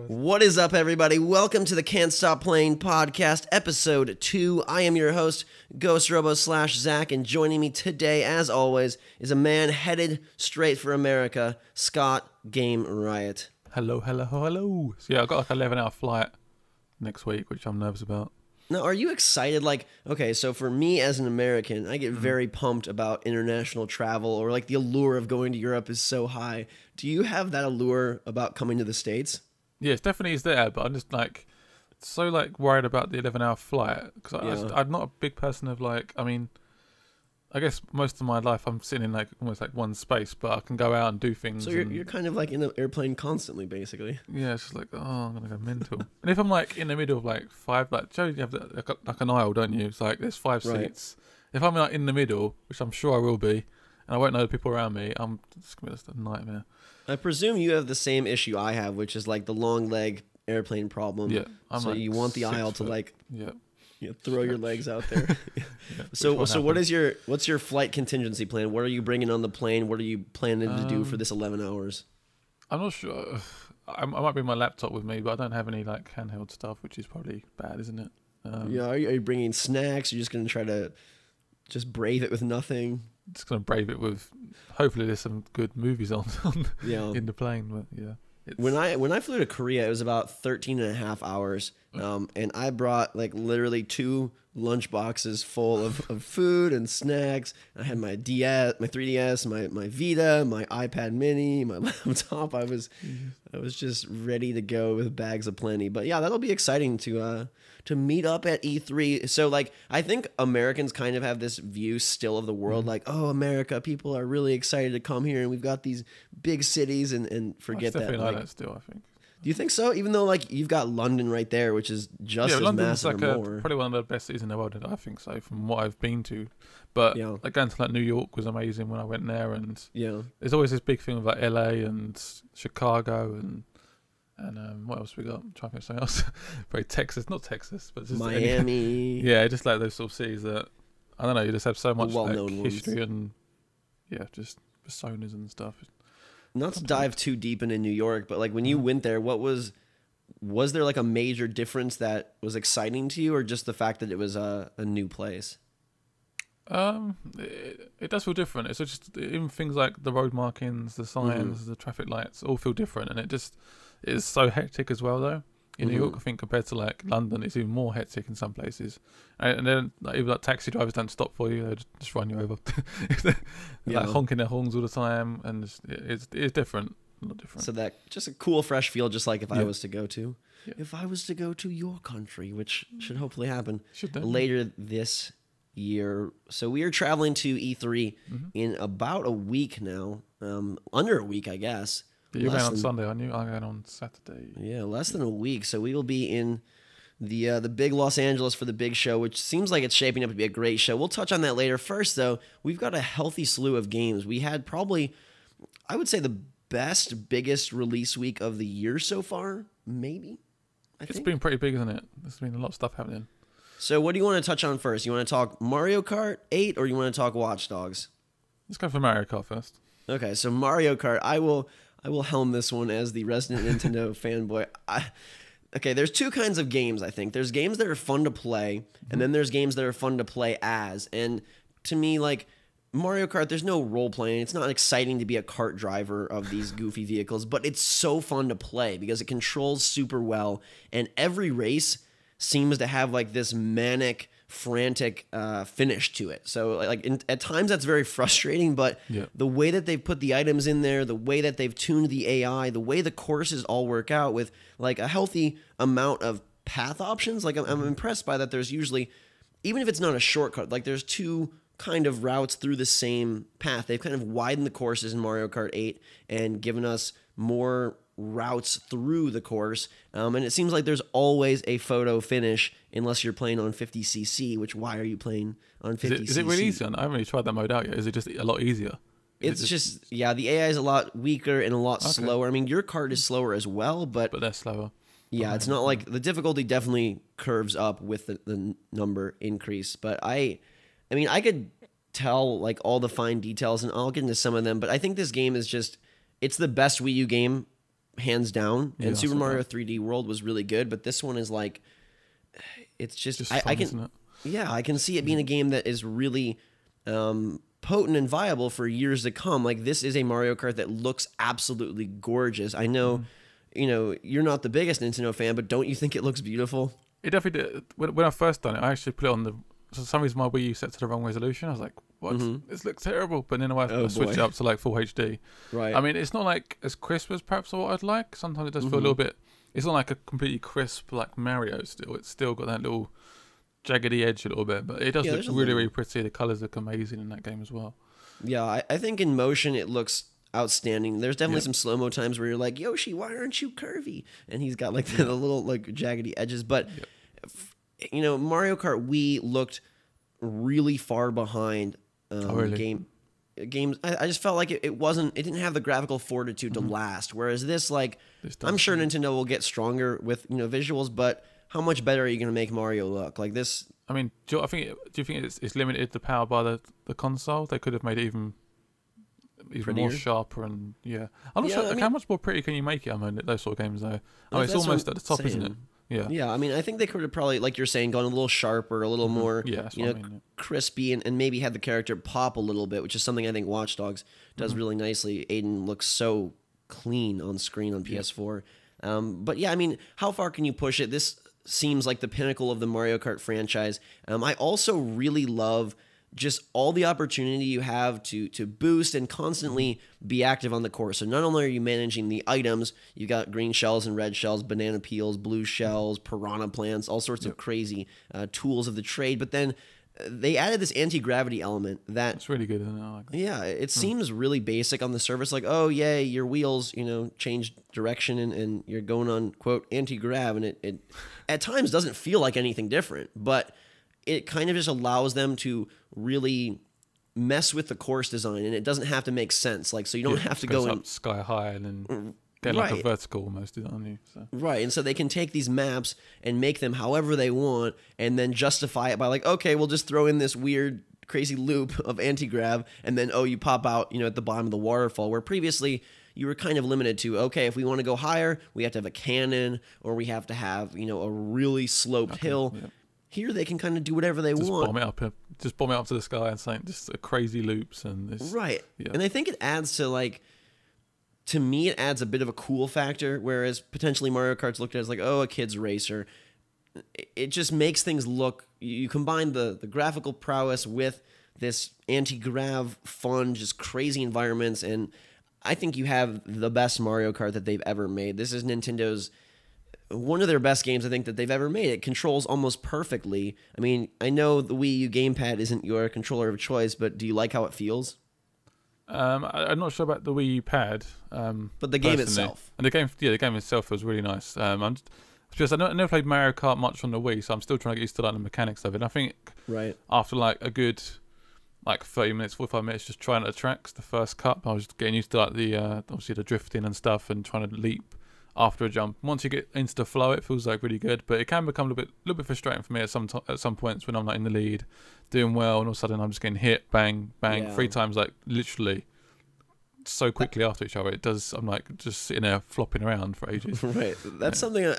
What is up, everybody? Welcome to the Can't Stop Playing podcast, episode 2. I am your host, GhostRobo / Zach, and joining me today, as always, is a man headed straight for America, Scott Game Riot. Hello. So yeah, I've got like an 11-hour flight next week, which I'm nervous about. Now, are you excited? Okay, so for me as an American, I get very pumped about international travel, or like the allure of going to Europe is so high. Do you have that allure about coming to the States? Yeah, it definitely is there, but I'm just like so like worried about the 11-hour flight because I'm not a big person of like. I mean, I guess most of my life I'm sitting in like almost like one space, but I can go out and do things. So you're kind of like in an airplane constantly, basically. Yeah, it's just like, oh, I'm gonna go mental. And if I'm like in the middle of like five, like Joe, you have like an aisle, don't you? It's like there's 5 seats. If I'm like in the middle, which I'm sure I will be, and I won't know the people around me, it's gonna be just a nightmare. I presume you have the same issue I have, which is like the long leg airplane problem. Yeah, so you want the aisle to like throw your legs out there. So what's your flight contingency plan? What are you bringing on the plane? What are you planning to do for this 11 hours? I'm not sure. I might bring my laptop with me, but I don't have any like handheld stuff, which is probably bad, isn't it? Are you bringing snacks? You're just gonna try to just brave it with nothing? Just gonna brave it with. Hopefully, there's some good movies on in the plane. But yeah. When I flew to Korea, it was about 13 and a half hours, and I brought like literally 2 lunch boxes full of food and snacks. I had my 3DS, my Vita, my iPad mini, my laptop. I was just ready to go with bags of plenty. But yeah, that'll be exciting to meet up at E3. So like, I think Americans kind of have this view still of the world, like, oh, America, people are really excited to come here, and we've got these big cities, and forget that. Definitely like that still, I think. Do you think so? Even though like you've got London right there, which is just as London's massive like or more. Probably one of the best cities in the world, I think so, from what I've been to. But like going to like New York was amazing when I went there, and there's always this big thing with like LA and Chicago and what else we got? I'm trying to think of something else. Very Texas, not Texas, but just Miami. Just like those sort of cities that I don't know. You just have so much like history and just personas and stuff. Not to dive too deep into New York, but like when you went there, was there like a major difference that was exciting to you, or just the fact that it was a new place? It does feel different. It's just even things like the road markings, the signs, the traffic lights all feel different, and it is so hectic as well though. In New York, I think compared to like London, it's even more hectic in some places. And then like, even like taxi drivers don't stop for you; they just run you over. They're like honking their horns all the time, and it's different, not different. So that just a cool, fresh feel, just like if I was to go to your country, which should hopefully happen later this year. So we are traveling to E3 in about a week now, under a week, I guess. You're going on Sunday, aren't you? I'm going on Saturday. Yeah, less than a week. So we will be in the big Los Angeles for the big show, which seems like it's shaping up to be a great show. We'll touch on that later. First, though, we've got a healthy slew of games. We had probably, I would say, the biggest release week of the year so far, maybe? It's been pretty big, isn't it? There's been a lot of stuff happening. So what do you want to touch on first? You want to talk Mario Kart 8, or you want to talk Watch Dogs? Let's go for Mario Kart first. Okay, so Mario Kart, I will helm this one as the resident Nintendo fanboy. Okay, there's 2 kinds of games, I think. There's games that are fun to play, and then there's games that are fun to play as. And to me, like, Mario Kart, there's no role-playing. It's not exciting to be a kart driver of these goofy vehicles, but it's so fun to play because it controls super well, and every race seems to have, like, this manic, frantic finish to it. So like at times that's very frustrating, but the way that they've put the items in there, the way that they've tuned the AI, the way the courses all work out with like a healthy amount of path options, like I'm impressed by that. There's usually, even if it's not a shortcut, like there's 2 kind of routes through the same path. They've kind of widened the courses in Mario Kart 8 and given us more routes through the course, and it seems like there's always a photo finish unless you're playing on 50cc, which why are you playing on 50cc? Is it really easy? I haven't really tried that mode out yet. Is it just a lot easier? It's just the AI is a lot weaker and a lot slower. I mean, your cart is slower as well, but they're slower. Yeah, it's not like the difficulty definitely curves up with the number increase, but I mean, I could tell like all the fine details, and I'll get into some of them, but I think this game is just, it's the best Wii U game hands down. Yeah, And I Super saw Mario that. 3D World was really good, but this one is like, it's just Fun, I can isn't it? yeah, I can see it being a game that is really potent and viable for years to come. Like this is a Mario Kart that looks absolutely gorgeous. I know, you're not the biggest Nintendo fan, but don't you think it looks beautiful? It definitely did. When I first done it, I actually put it on the. For some reason, my Wii U set to the wrong resolution. I was like, "What? This looks terrible." But then I switched it up to like full HD. Right. I mean, it's not like as crisp as perhaps what I'd like. Sometimes it does feel a little bit. It's not like a completely crisp like Mario. Still, it's still got that little jaggedy edge a little bit. But it does look really, really pretty. The colors look amazing in that game as well. Yeah, I think in motion it looks outstanding. There's definitely some slow-mo times where you're like, Yoshi, why aren't you curvy? And he's got like the little like jaggedy edges. But Mario Kart Wii looked really far behind games. I just felt like it didn't have the graphical fortitude to last. Whereas this, I'm sure Nintendo will get stronger with visuals, but how much better are you going to make Mario look? Like this. I mean, do you think it's limited the power by the console? They could have made it even more sharper and I'm not sure. How much more pretty can you make it? I mean, those sort of games though. I mean, it's almost at the top, isn't it? Yeah. Yeah, I mean, I think they could have probably, like you're saying, gone a little sharper, a little more, crispy, and maybe had the character pop a little bit, which is something I think Watch Dogs does really nicely. Aiden looks so clean on screen on PS4. But yeah, I mean, how far can you push it? This seems like the pinnacle of the Mario Kart franchise. I also really love just all the opportunity you have to boost and constantly be active on the course. So not only are you managing the items, you got green shells and red shells, banana peels, blue shells, piranha plants, all sorts of crazy tools of the trade, but then they added this anti-gravity element that... It's really good, isn't it? I like that. Yeah, it seems really basic on the surface, like, oh, yay, your wheels, change direction and you're going on, quote, anti-grav, and it at times doesn't feel like anything different, but it kind of just allows them to really mess with the course design, and it doesn't have to make sense. Like, so you don't have to go in sky high and then get like a vertical almost, on you. So. Right, and so they can take these maps and make them however they want, and then justify it by like, okay, we'll just throw in this weird, crazy loop of anti-grav, and then you pop out, at the bottom of the waterfall, where previously you were kind of limited to, okay, if we want to go higher, we have to have a cannon, or we have to have, a really sloped hill. Yeah. Here they can kind of do whatever they want. Just bomb it up to the sky and saying just crazy loops and this. Right. Yeah. And I think it adds to me, it adds a bit of a cool factor, whereas potentially Mario Kart's looked at as like, oh, a kid's racer. It just makes things look, you combine the graphical prowess with this anti-grav fun, just crazy environments, and I think you have the best Mario Kart that they've ever made. This is Nintendo's one of their best games, I think, that they've ever made. It controls almost perfectly. I mean, I know the Wii U gamepad isn't your controller of choice, but do you like how it feels? I'm not sure about the Wii U pad, but the game itself. And the game itself was really nice. I never played Mario Kart much on the Wii, so I'm still trying to get used to the mechanics of it. And I think after a good 30 minutes, 45 minutes, just trying the tracks, the first cup, I was getting used to the obviously the drifting and stuff, and trying to leap after a jump. Once you get into the flow, it feels like really good, but it can become a little bit frustrating for me at some points when I'm in the lead, doing well, and all of a sudden I'm just getting hit, bang, bang, 3 times, literally so quickly after each other. It does. I'm just sitting there flopping around for ages. Right. That's something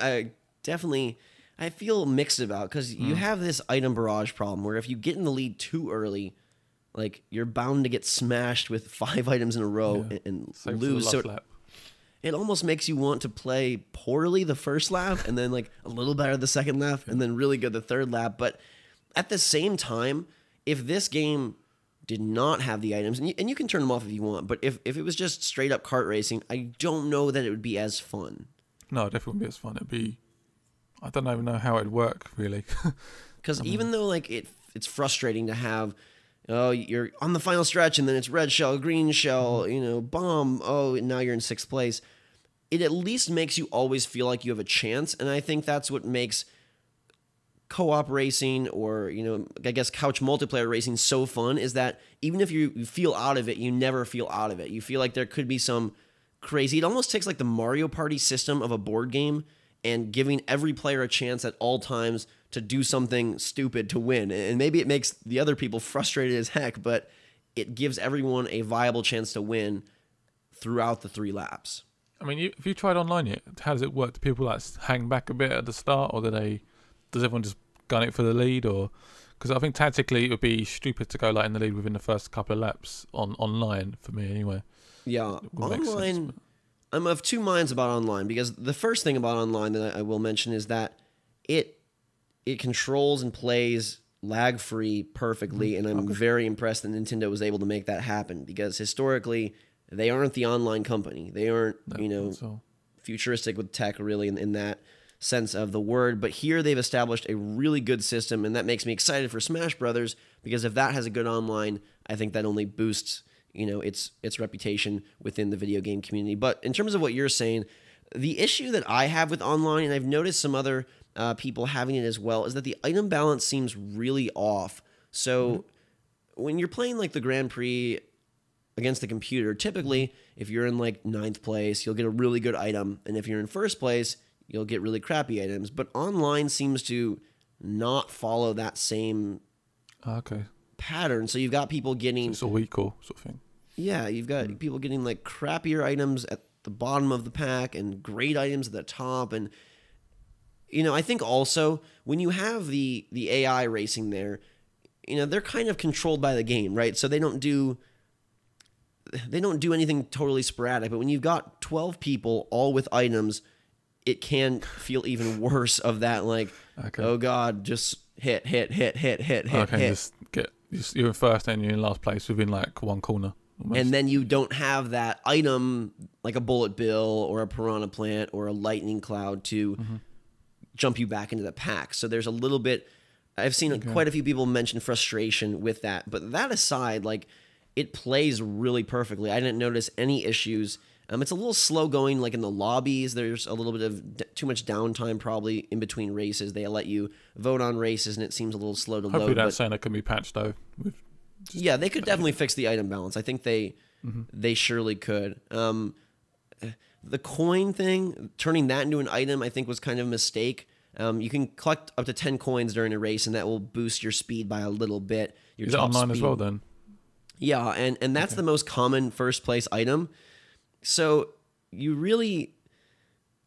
I feel mixed about, because you have this item barrage problem where if you get in the lead too early, you're bound to get smashed with 5 items in a row and lose. So it almost makes you want to play poorly the first lap, and then a little better the second lap, and then really good the third lap. But at the same time, if this game did not have the items, and you can turn them off if you want, but if it was just straight up kart racing, I don't know that it would be as fun. No, it definitely wouldn't be as fun. It'd be, I don't even know how it'd work, really. Because even though it's frustrating to have, you're on the final stretch, and then it's red shell, green shell, bomb, and now you're in 6th place. It at least makes you always feel like you have a chance, and I think that's what makes co-op racing, or I guess couch multiplayer racing, so fun, is that even if you feel out of it, you never feel out of it. You feel like there could be some crazy... It almost takes the Mario Party system of a board game and giving every player a chance at all times to do something stupid to win. And maybe it makes the other people frustrated as heck, but it gives everyone a viable chance to win throughout the 3 laps. I mean, if you tried online yet, how does it work? Do people like hang back a bit at the start, or does everyone just gun it for the lead, or because I think tactically it would be stupid to go like in the lead within the first couple of laps online for me anyway. Yeah, online. I'm of two minds about online, because the first thing about online that I will mention is that it controls and plays lag free perfectly, and I'm very impressed that Nintendo was able to make that happen, because historically they aren't the online company. They aren't futuristic with tech really in that sense of the word, but here they've established a really good system, and that makes me excited for Smash Brothers, because if that has a good online, I think that only boosts its reputation within the video game community. But in terms of what you're saying, the issue that I have with online, and I've noticed some other people having it as well, is that the item balance seems really off. So when you're playing like the Grand Prix against the computer, typically if you're in like 9th place, you'll get a really good item, and if you're in 1st place, you'll get really crappy items. But online seems to not follow that same pattern. So you've got people getting... So it's all equal sort of thing. Yeah, you've got people getting like crappier items at the bottom of the pack and great items at the top. And, I think also when you have the AI racing there, they're kind of controlled by the game, right? So they don't do anything totally sporadic. But when you've got 12 people all with items, it can feel even worse of that, like, oh God, just hit. Okay, you're in first and you're in last place within like one corner. Almost. And then you don't have that item like a bullet bill or a piranha plant or a lightning cloud to jump you back into the pack. So there's a little bit, I've seen quite a few people mention frustration with that. But that aside, like, it plays really perfectly. I didn't notice any issues. It's a little slow going, like in the lobbies. There's a little bit of too much downtime probably in between races. They let you vote on races, and it seems a little slow to load. Hopefully that's saying that can be patched, though. Yeah, they could definitely fix the item balance. I think they surely could. The coin thing, turning that into an item, I think was kind of a mistake. You can collect up to 10 coins during a race, and that will boost your speed by a little bit. Is it online as well, then? Yeah, and that's the most common first place item. So it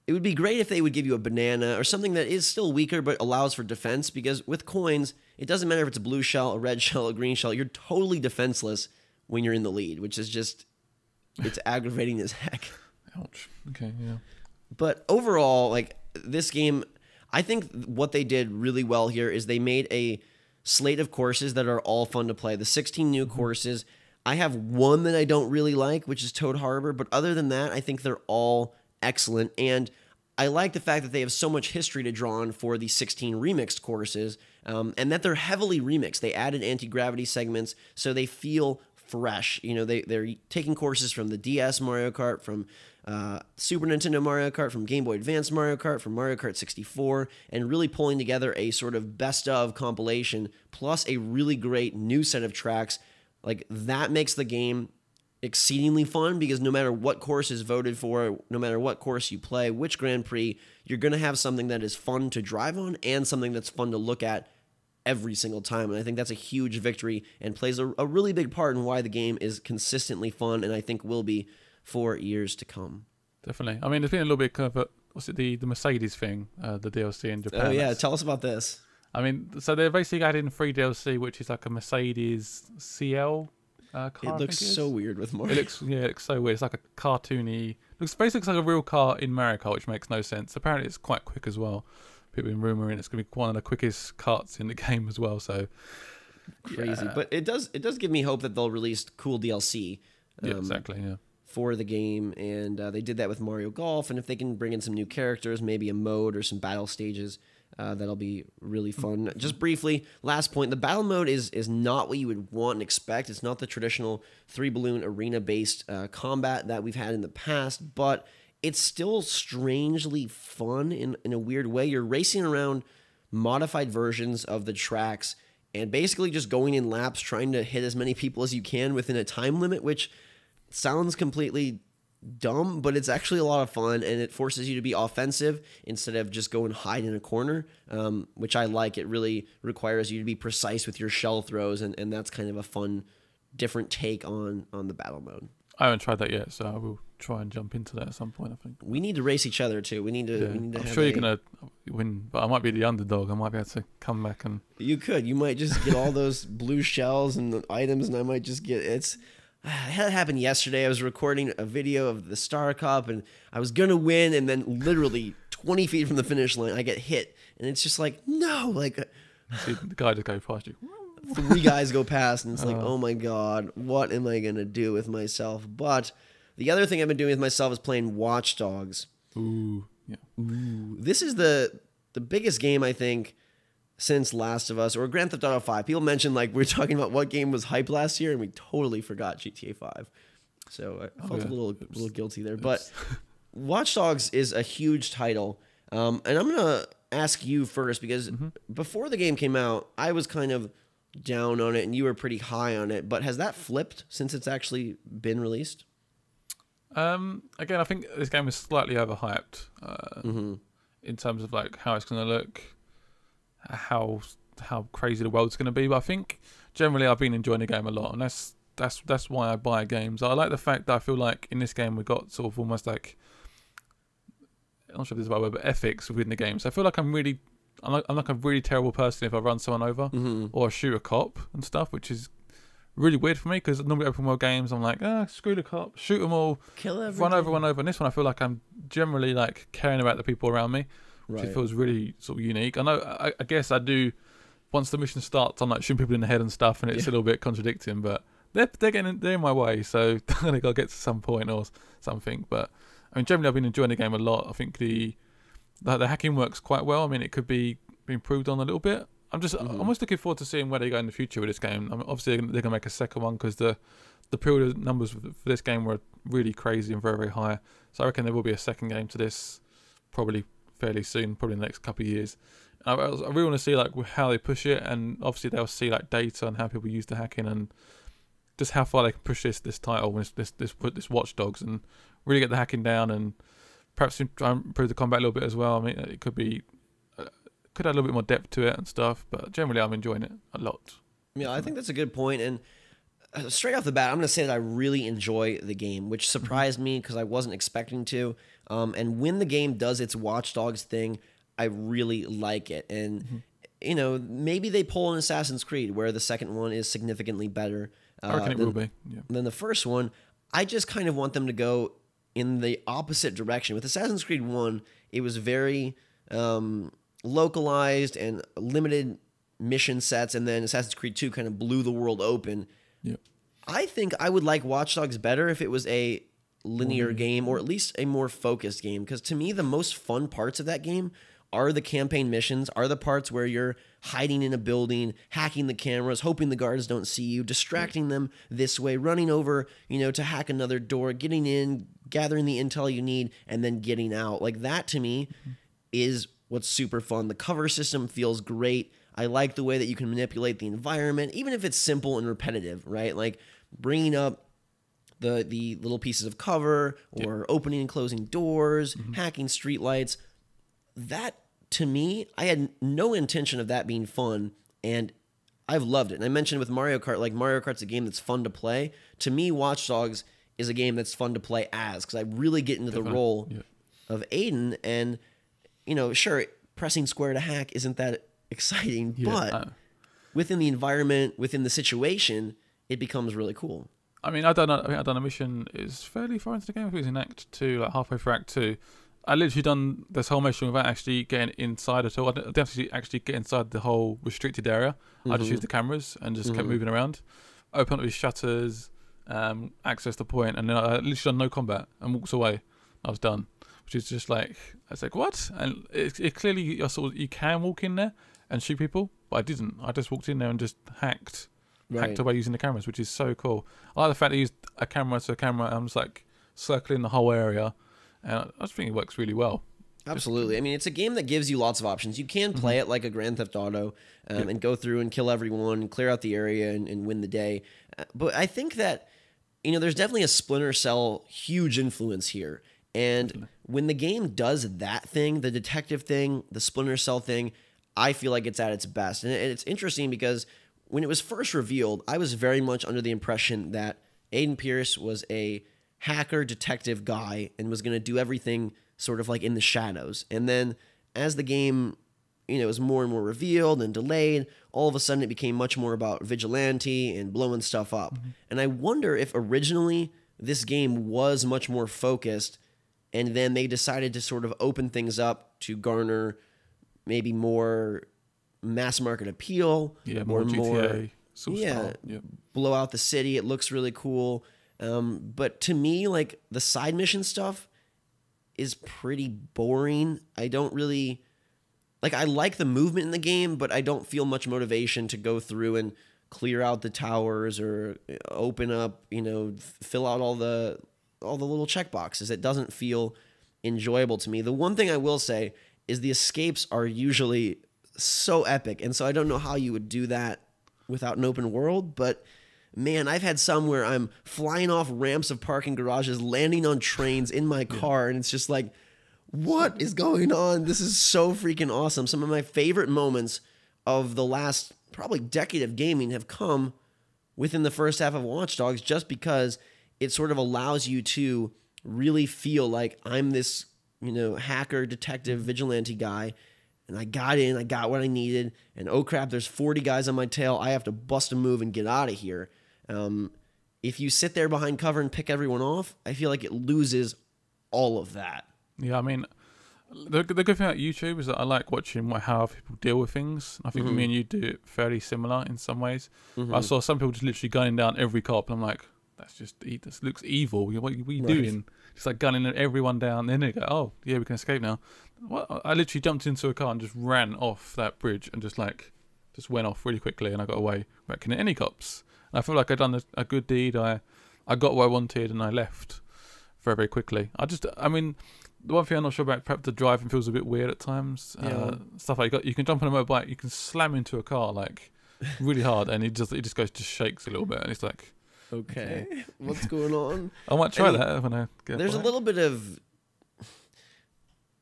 would be great if they would give you a banana or something that is still weaker but allows for defense, because with coins, it doesn't matter if it's a blue shell, a red shell, a green shell. You're totally defenseless when you're in the lead, which is just, it's aggravating as heck. Ouch. Okay, yeah. But overall, like, this game, I think what they did really well here is they made a slate of courses that are all fun to play. The 16 new courses, I have one that I don't really like, which is Toad Harbor, but other than that, I think they're all excellent. And I like the fact that they have so much history to draw on for the 16 remixed courses, and that they're heavily remixed. They added anti-gravity segments, so they feel fresh. They're taking courses from the DS Mario Kart, from Super Nintendo Mario Kart, from Game Boy Advance Mario Kart, from Mario Kart 64, and really pulling together a sort of best of compilation, plus a really great new set of tracks. Like, that makes the game exceedingly fun, because no matter what course is voted for, no matter what course you play, which Grand Prix, you're going to have something that is fun to drive on and something that's fun to look at every single time. And I think that's a huge victory and plays a really big part in why the game is consistently fun, and I think will be for years to come. Definitely. I mean, there's been a little bit of the Mercedes thing, the DLC in Japan. Oh yeah, tell us about this. I mean, so they're basically adding free DLC, which is like a Mercedes CL car. It looks so weird with Mario. It looks so weird. It's like a cartoony. Basically looks like a real car in Mario Kart, which makes no sense. Apparently, it's quite quick as well. People have been rumoring it's going to be one of the quickest karts in the game as well. So crazy, but it does give me hope that they'll release cool DLC. Exactly. Yeah. For the game, and they did that with Mario Golf. And if they can bring in some new characters, maybe a mode or some battle stages, that'll be really fun. Just briefly, last point, the battle mode is not what you would want and expect. It's not the traditional 3-balloon arena-based combat that we've had in the past, but it's still strangely fun in a weird way. You're racing around modified versions of the tracks and basically just going in laps, trying to hit as many people as you can within a time limit, which sounds completely dumb, but it's actually a lot of fun, and it forces you to be offensive instead of just go and hide in a corner, which I like. It really requires you to be precise with your shell throws, and that's kind of a fun, different take on the battle mode. I haven't tried that yet, so I will try and jump into that at some point. I think We need to race each other too. We need to. Yeah. We need to I'm have sure you're gonna win, but I might be the underdog. I might be able to come back and. You could. You might just get all those blue shells and the items, and I might just get it's. It happened yesterday. I was recording a video of the Star Cup, and I was gonna win, and then literally 20 feet from the finish line, I get hit, and it's just like no, like. See the guy just go past you. 3 guys go past, and it's like, oh my god, what am I gonna do with myself? But the other thing I've been doing with myself is playing Watch Dogs. Ooh, yeah. Ooh. This is the biggest game I think since Last of Us or Grand Theft Auto 5. People mentioned like we were talking about what game was hype last year, and we totally forgot GTA 5. So I felt a little guilty there. But Watch Dogs is a huge title, and I'm gonna ask you first because before the game came out, I was kind of down on it, and you were pretty high on it. But has that flipped since it's actually been released? Again, I think this game is slightly overhyped in terms of like how it's going to look, how crazy the world's going to be. But I think generally I've been enjoying the game a lot, and that's why I buy games. I like the fact that I feel like in this game we got sort of almost like, I'm not sure if this is the right word, but ethics within the game. So I feel like I'm like a really terrible person if I run someone over or shoot a cop and stuff, which is really weird for me because normally open world games I'm like, screw the cop, shoot them all, kill everything, run over. And this one I feel like I'm generally like caring about the people around me, which it feels really sort of unique. I know, I guess I do. Once the mission starts, I'm like shooting people in the head and stuff, and it's a little bit contradicting, but they're in my way, so they got to get to some point or something. But I mean, generally I've been enjoying the game a lot. I think the hacking works quite well. I mean, it could be improved on a little bit. I'm just almost looking forward to seeing where they go in the future with this game. I mean, obviously they're going to make a second one because the pre-order numbers for this game were really crazy and very, very high. So I reckon there will be a second game to this probably fairly soon, probably in the next couple of years. And I really want to see like how they push it, and obviously they'll see like data and how people use the hacking and just how far they can push this title, this Watch Dogs, and really get the hacking down and perhaps try and improve the combat a little bit as well. I mean, it could add a little bit more depth to it and stuff, but generally I'm enjoying it a lot. Yeah, I think that's a good point. And straight off the bat, I'm going to say that I really enjoy the game, which surprised me because I wasn't expecting to. And when the game does its Watch Dogs thing, I really like it. And, you know, maybe they pull an Assassin's Creed where the second one is significantly better I reckon it will be. Yeah. than the first one. I just kind of want them to go in the opposite direction. With Assassin's Creed 1, it was very localized and limited mission sets, and then Assassin's Creed 2 kind of blew the world open. Yep. I think I would like Watch Dogs better if it was a linear game, or at least a more focused game, because to me the most fun parts of that game are the campaign missions, are the parts where you're hiding in a building, hacking the cameras, hoping the guards don't see you, distracting them this way, running over, to hack another door, getting in, gathering the intel you need, and then getting out. Like that to me is what's super fun. The cover system feels great. I like the way that you can manipulate the environment, even if it's simple and repetitive, right? Like bringing up the little pieces of cover or opening and closing doors, hacking streetlights. That, to me, I had no intention of that being fun, and I've loved it. And I mentioned with Mario Kart, like Mario Kart's a game that's fun to play. To me, Watch Dogs is a game that's fun to play as, because I really get into the role of Aiden, and, sure, pressing square to hack isn't that exciting, but within the environment, within the situation, it becomes really cool. I mean, I've done a mission is fairly far into the game. I think it was in Act 2, like halfway through Act 2. I literally done this whole mission without actually getting inside at all. I didn't actually get inside the whole restricted area. I just used the cameras and just kept moving around. Open up these shutters, access the point, and then I literally done no combat and walked away. I was done. Which is just like, I was like, what? And it clearly, you can walk in there and shoot people, but I didn't. I just walked in there and just hacked away using the cameras, which is so cool. I like the fact that I used a camera to a camera, and I'm just like circling the whole area, and I just think it works really well. Absolutely. I mean, it's a game that gives you lots of options. You can play it like a Grand Theft Auto and go through and kill everyone, and clear out the area and win the day. But I think that, there's definitely a Splinter Cell huge influence here. And when the game does that thing, the detective thing, the Splinter Cell thing, I feel like it's at its best. And it's interesting because when it was first revealed, I was very much under the impression that Aiden Pierce was a hacker detective guy and was going to do everything sort of like in the shadows. And then as the game, was more and more revealed and delayed, all of a sudden it became much more about vigilante and blowing stuff up. And I wonder if originally this game was much more focused, and then they decided to sort of open things up to garner maybe more mass market appeal. Yeah, more GTA. Blow out the city. It looks really cool. But to me, like, the side mission stuff is pretty boring. I don't really... Like, I like the movement in the game, but I don't feel much motivation to go through and clear out the towers or open up, fill out all the little checkboxes. It doesn't feel enjoyable to me. The one thing I will say is the escapes are usually so epic, and so I don't know how you would do that without an open world, but man, I've had some where I'm flying off ramps of parking garages, landing on trains in my car, and it's just like, what is going on? This is so freaking awesome. Some of my favorite moments of the last probably decade of gaming have come within the first half of Watch Dogs, just because it sort of allows you to really feel like I'm this, hacker, detective, vigilante guy, and I got in, I got what I needed, and oh crap, there's 40 guys on my tail. I have to bust a move and get out of here. If you sit there behind cover and pick everyone off, I feel like it loses all of that. Yeah, I mean, the good thing about YouTube is that I like watching how people deal with things. I think me and you do it fairly similar in some ways. I saw some people just literally gunning down every cop, and I'm like, this looks evil. What are you doing? Just like gunning everyone down. Then they go, oh, yeah, we can escape now. Well, I literally jumped into a car and just ran off that bridge and just went off really quickly, and I got away without killing any cops. And I feel like I'd done a good deed. I got what I wanted, and I left very, very quickly. I mean, the one thing I'm not sure about, perhaps the driving feels a bit weird at times. Stuff like you can jump on a motorbike, you can slam into a car like really hard, and it just shakes a little bit, and it's like, okay, what's going on? I might try that when I get There's back. a little bit of...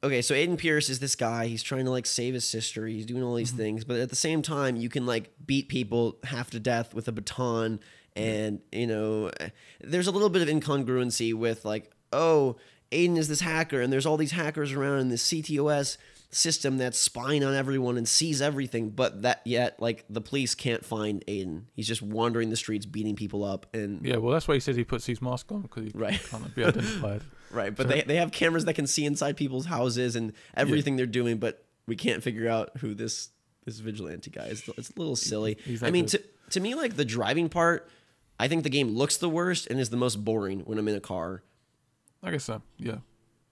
Okay, so Aiden Pierce is this guy. He's trying to save his sister. He's doing all these things, but at the same time, you can beat people half to death with a baton, and there's a little bit of incongruency with Aiden is this hacker, and there's all these hackers around in this CTOS system that's spying on everyone and sees everything, but the police can't find Aiden. He's just wandering the streets, beating people up, and that's why he says he puts his mask on, because he can't be identified. Right, but they have cameras that can see inside people's houses and everything they're doing, but we can't figure out who this vigilante guy is. It's a little silly. I mean, to me, the driving part, I think the game looks the worst and is the most boring when I'm in a car. I guess so, yeah.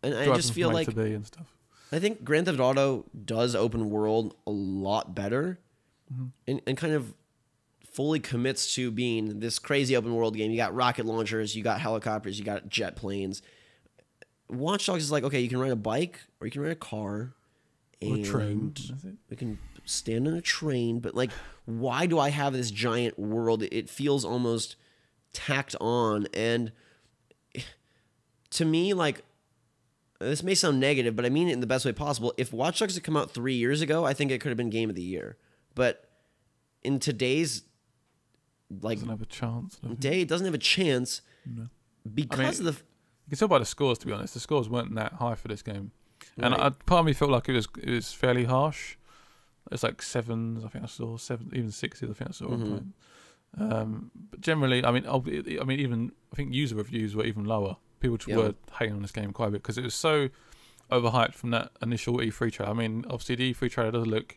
And driving I just feel like and stuff. I think Grand Theft Auto does open world a lot better, and kind of fully commits to being this crazy open world game. You got rocket launchers, you got helicopters, you got jet planes. Watch Dogs is okay, you can ride a bike or you can ride a car. Or a train. We can stand on a train, but why do I have this giant world? It feels almost tacked on, and to me, this may sound negative, but I mean it in the best way possible. If Watch Dogs had come out 3 years ago, I think it could have been Game of the Year. But in today's doesn't have a chance. Day, it doesn't have a chance because of the... You can tell by the scores, to be honest. The scores weren't that high for this game. And part of me felt like it was fairly harsh. It's 7s, I think I saw, 7, even 6s, I think I saw at one point. But generally, I think user reviews were even lower. People were hating on this game quite a bit because it was so overhyped from that initial E3 trailer. I mean, obviously the E3 trailer does look...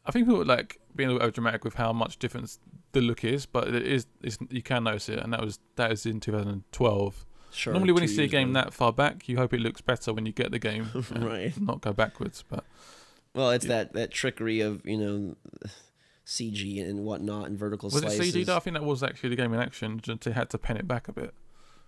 I think people were being a little over dramatic with how much difference the look is, but you can notice it, and that is in 2012. Sure, normally when you see a game that far back, you hope it looks better when you get the game, right? Not go backwards. But it's that trickery of CG and whatnot and vertical slices. Was it CG? I think that was actually the game in action. They had to pen it back a bit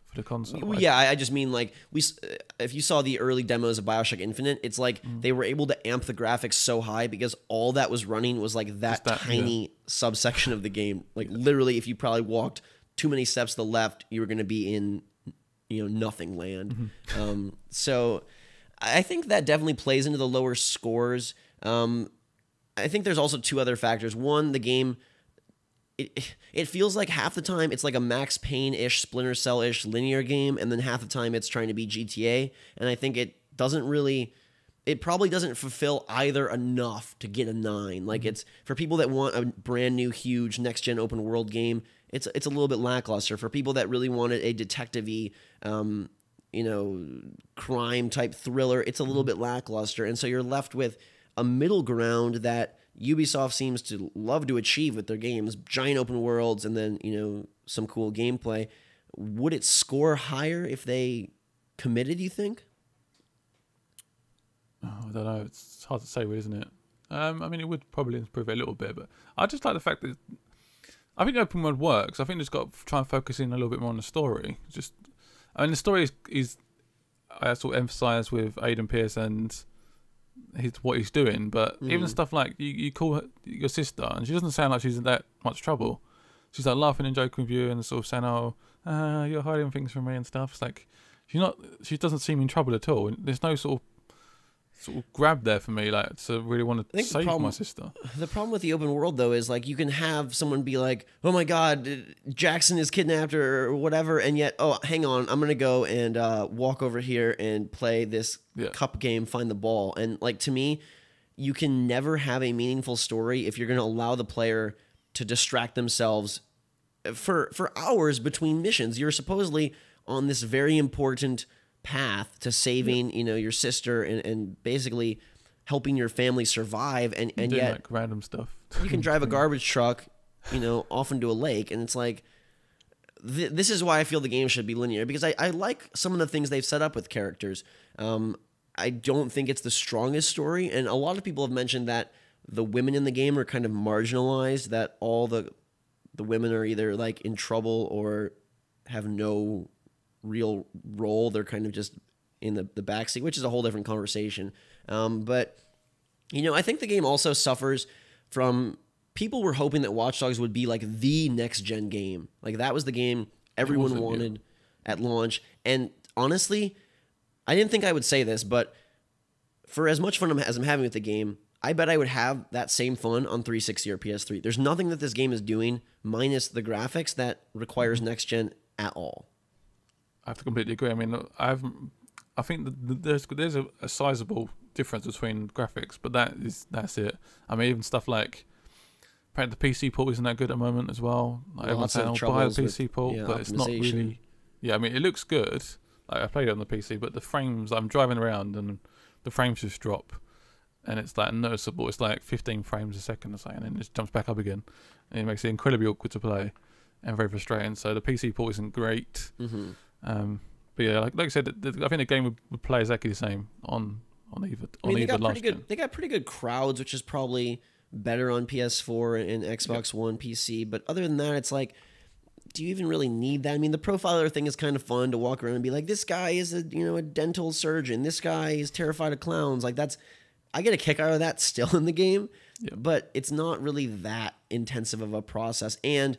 for the console. Yeah, I just mean if you saw the early demos of BioShock Infinite, it's they were able to amp the graphics so high because all that was running was that tiny subsection of the game. Literally, if you probably walked too many steps to the left, you were going to be in nothing land. So I think that definitely plays into the lower scores. I think there's also two other factors. One, the game it feels like half the time it's like a Max Payne-ish, Splinter Cell-ish linear game, and then half the time it's trying to be GTA. And I think it probably doesn't fulfill either enough to get a 9. Like, it's for people that want a brand new, huge next-gen open world game, it's a little bit lackluster. For people that really wanted a detective-y, crime type thriller, it's a little bit lackluster. And so you're left with a middle ground that Ubisoft seems to love to achieve with their games, giant open worlds, and then, some cool gameplay. Would it score higher if they committed, you think? Oh, I don't know. It's hard to say, isn't it? I mean, it would probably improve it a little bit, but I just like the fact that I think the open world works. I think it's got to try and focus in a little bit more on the story. The story is I sort of emphasise with Aiden Pierce and what he's doing, but even stuff like you call your sister and she doesn't sound like she's in that much trouble. She's like laughing and joking with you and sort of saying, "Oh, you're hiding things from me" and stuff. It's like she doesn't seem in trouble at all. There's no sort of grab there for me, like, to really want to save my sister. The problem with the open world, though, is like you can have someone be like, "Oh my God, Jackson is kidnapped," or whatever, and yet, oh, hang on, I'm gonna go and walk over here and play this cup game, find the ball. And like, to me, you can never have a meaningful story if you're gonna allow the player to distract themselves for hours between missions. You're supposedly on this very important path to saving your sister and basically helping your family survive, and yet like random stuff. You can drive a garbage truck off into a lake, and it's like this is why I feel the game should be linear, because I like some of the things they've set up with characters. I don't think it's the strongest story, and a lot of people have mentioned that the women in the game are kind of marginalized, that all the women are either like in trouble or have no real role. They're kind of just in the backseat, which is a whole different conversation. But I think the game also suffers from people were hoping that Watch Dogs would be like the next gen game. Like, that was the game everyone wanted at launch. And honestly, I didn't think I would say this, but for as much fun as I'm having with the game, I bet I would have that same fun on 360 or PS3. There's nothing that this game is doing, minus the graphics, that requires next gen at all. I have to completely agree. I mean, I think there's a sizable difference between graphics, but that's it. I mean, even stuff like apparently the PC port isn't that good at the moment as well. Like, everyone's saying, buy the PC port, but it's not really. Yeah, I mean, it looks good. Like, I played it on the PC, but the frames, I'm driving around and the frames just drop, and it's like noticeable. It's like 15 frames a second or something, and then it just jumps back up again, and it makes it incredibly awkward to play and very frustrating. So the PC port isn't great. But yeah, like I said, I think the game would play exactly the same on either. They got pretty good crowds, which is probably better on PS4 and Xbox One PC. But other than that, it's like, do you even really need that? I mean, the profiler thing is kind of fun to walk around and be like, this guy is a dental surgeon. This guy is terrified of clowns. Like, I get a kick out of that still in the game, but it's not really that intensive of a process. And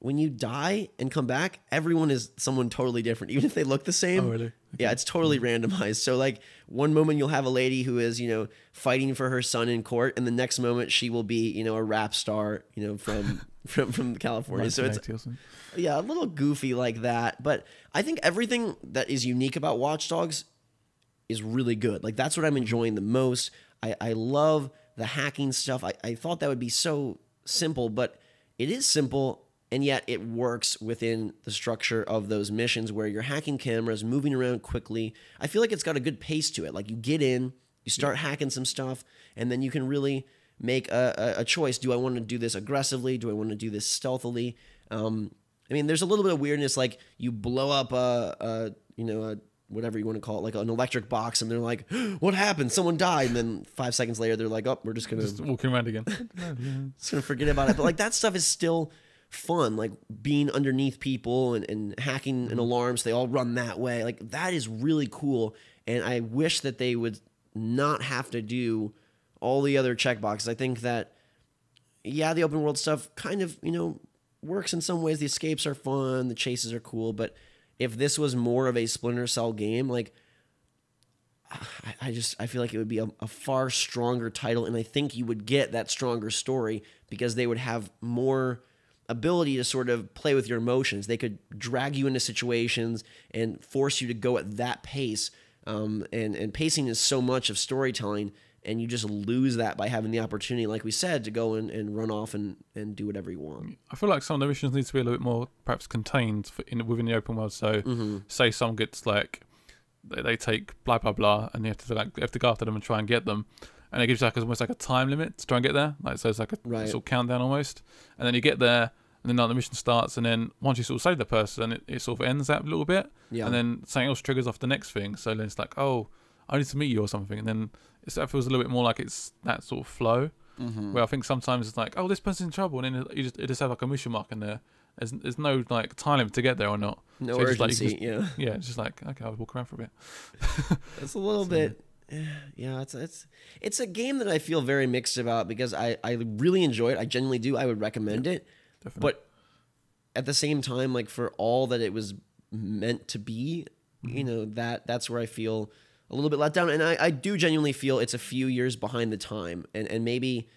when you die and come back, everyone is someone totally different, even if they look the same. Oh, really? Okay. Yeah, it's totally randomized. So, like, one moment you'll have a lady who is, fighting for her son in court, and the next moment she will be, a rap star, from California. So it's a little goofy like that. But I think everything that is unique about Watch Dogs is really good. Like, that's what I'm enjoying the most. I love the hacking stuff. I thought that would be so simple, but it is simple. And yet it works within the structure of those missions where you're hacking cameras, moving around quickly. I feel like it's got a good pace to it. Like, you get in, you start hacking some stuff, and then you can really make a choice. Do I want to do this aggressively? Do I want to do this stealthily? I mean, there's a little bit of weirdness. Like, you blow up a whatever you want to call it, like an electric box, and they're like, what happened? Someone died. And then 5 seconds later, they're like, oh, we're just going to... walking around again. Just going to forget about it. But, like, that stuff is still fun, like being underneath people and hacking an alarm so they all run that way. Like, that is really cool, and I wish that they would not have to do all the other checkboxes. I think that, the open world stuff kind of, works in some ways. The escapes are fun, the chases are cool, but if this was more of a Splinter Cell game, like, I feel like it would be a far stronger title, and I think you would get that stronger story because they would have more ability to sort of play with your emotions. They could drag you into situations and force you to go at that pace. And pacing is so much of storytelling, and you just lose that by having the opportunity, like we said, to go and run off and do whatever you want. I feel like some of the missions need to be a little bit more perhaps contained within the open world. So say someone gets like, they take blah, blah, blah, and you have to go after them and try and get them. And it gives you like almost like a time limit to try and get there. Like, so it's like a sort of countdown almost. And then you get there, and then like, the mission starts, and then once you sort of save the person, it sort of ends that a little bit. Yeah. And then something else triggers off the next thing. So then it's like, oh, I need to meet you or something. And then it feels a little bit more like it's that sort of flow. Where I think sometimes it's like, oh, this person's in trouble, and then it just have like a mission mark in there. There's no like time limit to get there or not. No urgency. Yeah. Yeah, it's just like, okay, I'll walk around for a bit. It's a little bit. Yeah, it's a game that I feel very mixed about, because I really enjoy it. I genuinely do. I would recommend it. Definitely. But at the same time, like, for all that it was meant to be, you know, that's where I feel a little bit let down. And I do genuinely feel it's a few years behind the time. And maybe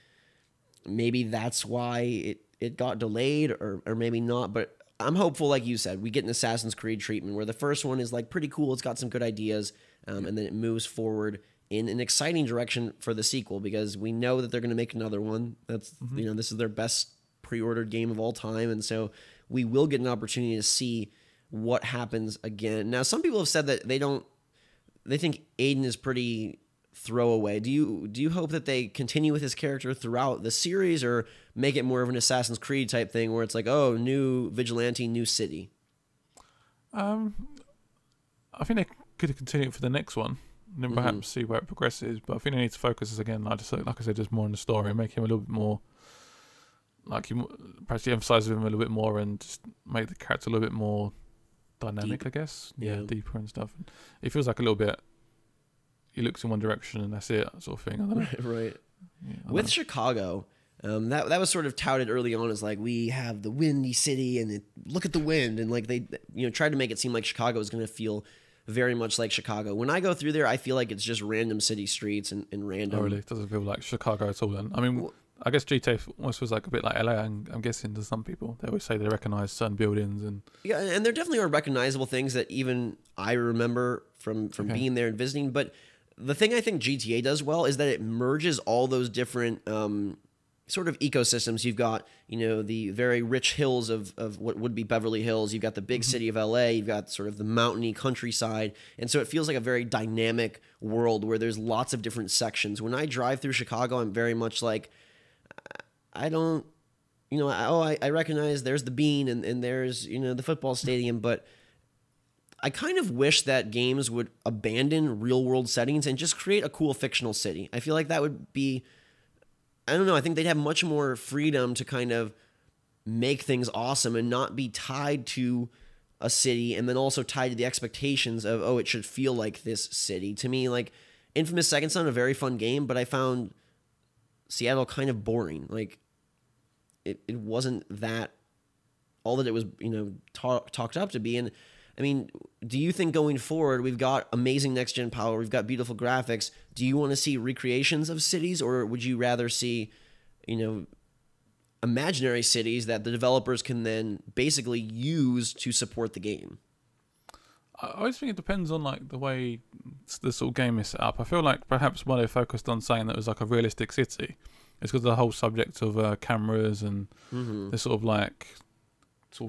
that's why it got delayed, or maybe not. But I'm hopeful, like you said, we get an Assassin's Creed treatment where the first one is like pretty cool. It's got some good ideas. And then it moves forward in an exciting direction for the sequel, because we know that they're going to make another one. That's you know, this is their best pre-ordered game of all time, and so we will get an opportunity to see what happens again. Now, some people have said that they think Aiden is pretty throwaway. Do you hope that they continue with his character throughout the series, or make it more of an Assassin's Creed type thing where it's like, oh, new vigilante, new city? I think they could continue it for the next one, and then perhaps see where it progresses. But I think they need to focus again, like I said, just more on the story, and make him a little bit more, like, perhaps you emphasize him a little bit more, and just make the character a little bit more dynamic, I guess. Yeah, deeper and stuff. It feels like a little bit, he looks in one direction and that's it, sort of thing. I don't know. Right. Yeah, with Chicago, that was sort of touted early on as like, we have the windy city, and look at the wind, and like they tried to make it seem like Chicago was going to feel very much like Chicago. When I go through there, I feel like it's just random city streets and random. Oh, really? It doesn't feel like Chicago at all then. I mean, I guess GTA almost feels like a bit like LA, I'm guessing, to some people. They always say they recognize certain buildings. Yeah, and there definitely are recognizable things that even I remember from being there and visiting. But the thing I think GTA does well is that it merges all those different sort of ecosystems. You've got, the very rich hills of what would be Beverly Hills. You've got the big city of LA. You've got sort of the mountainy countryside. And so it feels like a very dynamic world where there's lots of different sections. When I drive through Chicago, I'm very much like, I don't, I recognize there's the Bean and there's, the football stadium, but I kind of wish that games would abandon real world settings and just create a cool fictional city. I feel like that would be, I don't know, I think they'd have much more freedom to kind of make things awesome and not be tied to a city, and then also tied to the expectations of, oh, it should feel like this city. To me, like, Infamous Second Son, a very fun game, but I found Seattle kind of boring. Like, it wasn't that, all that it was, talked up to be. And I mean, do you think going forward, we've got amazing next-gen power, we've got beautiful graphics, do you want to see recreations of cities, or would you rather see, imaginary cities that the developers can then basically use to support the game? I always think it depends on, like, the way the sort of game is set up. I feel like perhaps why they focused on saying that it was like a realistic city is because of the whole subject of cameras and the sort of like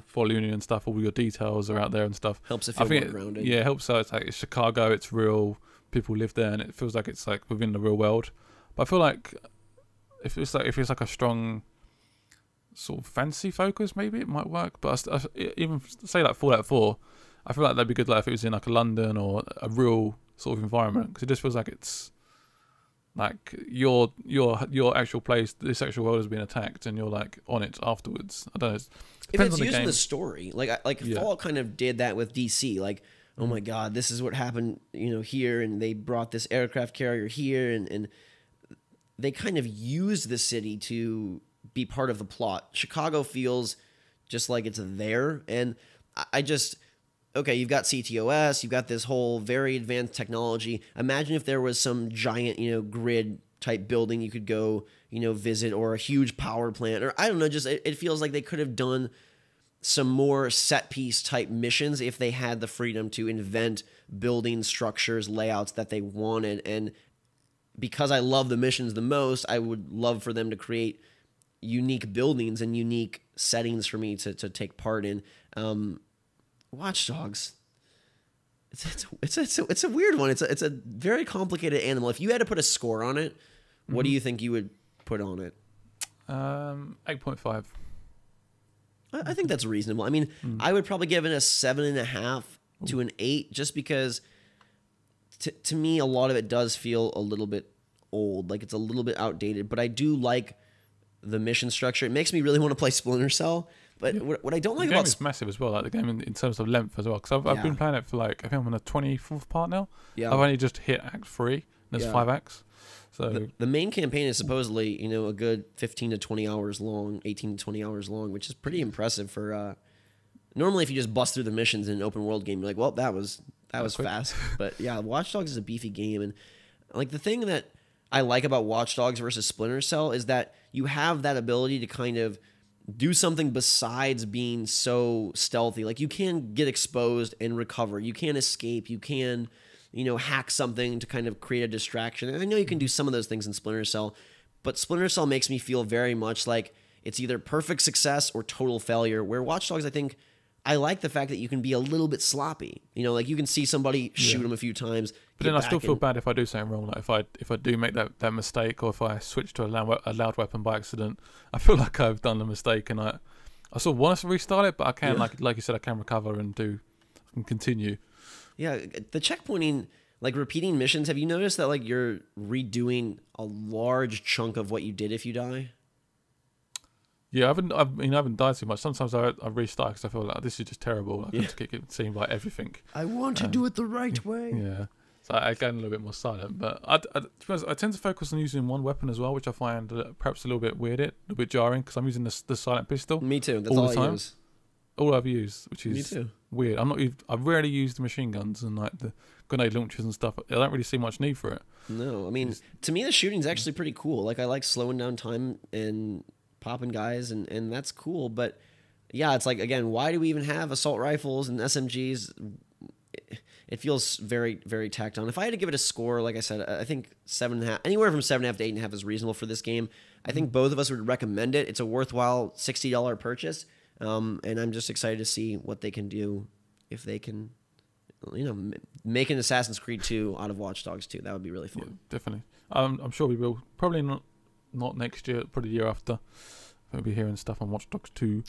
following you and stuff. All your details are out there and stuff. Helps it feel more grounded. Yeah, it helps. So it's like, it's Chicago, it's real, people live there, and it feels like it's like within the real world. But I feel like if it's like a strong sort of fantasy focus, maybe it might work. But even say like Fallout 4, I feel like that'd be good, like if it was in like a London or a real sort of environment, because it just feels like it's like your actual place, this actual world has been attacked, and you're like on it afterwards. I don't know. If it's using the story, like Fallout kind of did that with DC. Like, oh my God, this is what happened, here, and they brought this aircraft carrier here, and they kind of used the city to be part of the plot. Chicago feels just like it's there, and I just. Okay, you've got CTOS, you've got this whole very advanced technology. Imagine if there was some giant, grid type building you could go, visit, or a huge power plant, or I don't know, just it feels like they could have done some more set piece type missions if they had the freedom to invent building structures, layouts that they wanted. And because I love the missions the most, I would love for them to create unique buildings and unique settings for me to take part in. Watch Dogs. It's a weird one. It's a very complicated animal. If you had to put a score on it, what do you think you would put on it? 8.5. I think that's reasonable. I mean, I would probably give it a 7.5 to an 8, just because to me a lot of it does feel a little bit old, like it's a little bit outdated. But I do like the mission structure. It makes me really want to play Splinter Cell. But what I don't like about the game is massive as well, like the game in terms of length as well. Because I've been playing it for I think I'm on the 24th part now. Yeah, I've only just hit Act 3. There's 5 acts. So the main campaign is supposedly a good 15 to 20 hours long, 18 to 20 hours long, which is pretty impressive for. Normally, if you just bust through the missions in an open world game, you're like, well, that was fast. But yeah, Watch Dogs is a beefy game, and like the thing that I like about Watch Dogs versus Splinter Cell is that you have that ability to kind of do something besides being so stealthy. Like you can get exposed and recover. You can escape. You can, hack something to kind of create a distraction. And I know you can do some of those things in Splinter Cell, but Splinter Cell makes me feel very much like it's either perfect success or total failure, where Watch Dogs, I think, I like the fact that you can be a little bit sloppy. Like you can see somebody shoot them a few times. But then I still feel bad if I do something wrong. Like if I do make that mistake, or if I switch to a loud weapon by accident, I feel like I've done a mistake, and I sort of want to restart it, but I can, like you said, I can recover and continue. Yeah, the checkpointing, like repeating missions. Have you noticed that like you're redoing a large chunk of what you did if you die? Yeah, I haven't died too much. Sometimes I restart because I feel like this is just terrible. I can just keep seeing like everything. I want to do it the right way. Yeah, so I get a little bit more silent. But I tend to focus on using one weapon as well, which I find perhaps a little bit weird, a little bit jarring, because I'm using the silent pistol. Me too. That's all I use. All I've used, which is Me too. Weird. I rarely use the machine guns and like the grenade launchers and stuff. I don't really see much need for it. No, I mean, to me the shooting's actually pretty cool. Like I like slowing down time and popping guys, and that's cool. But yeah, it's like, again, why do we even have assault rifles and SMGs? It feels very, very tacked on. If I had to give it a score, like I said, I think 7.5, anywhere from 7.5 to 8.5 is reasonable for this game. I think both of us would recommend it. It's a worthwhile $60 purchase, and I'm just excited to see what they can do if they can, make an Assassin's Creed 2 out of Watch Dogs 2. That would be really fun. Yeah, definitely. I'm sure we will. Probably not next year, probably the year after. We'll be hearing stuff on Watch Dogs 2.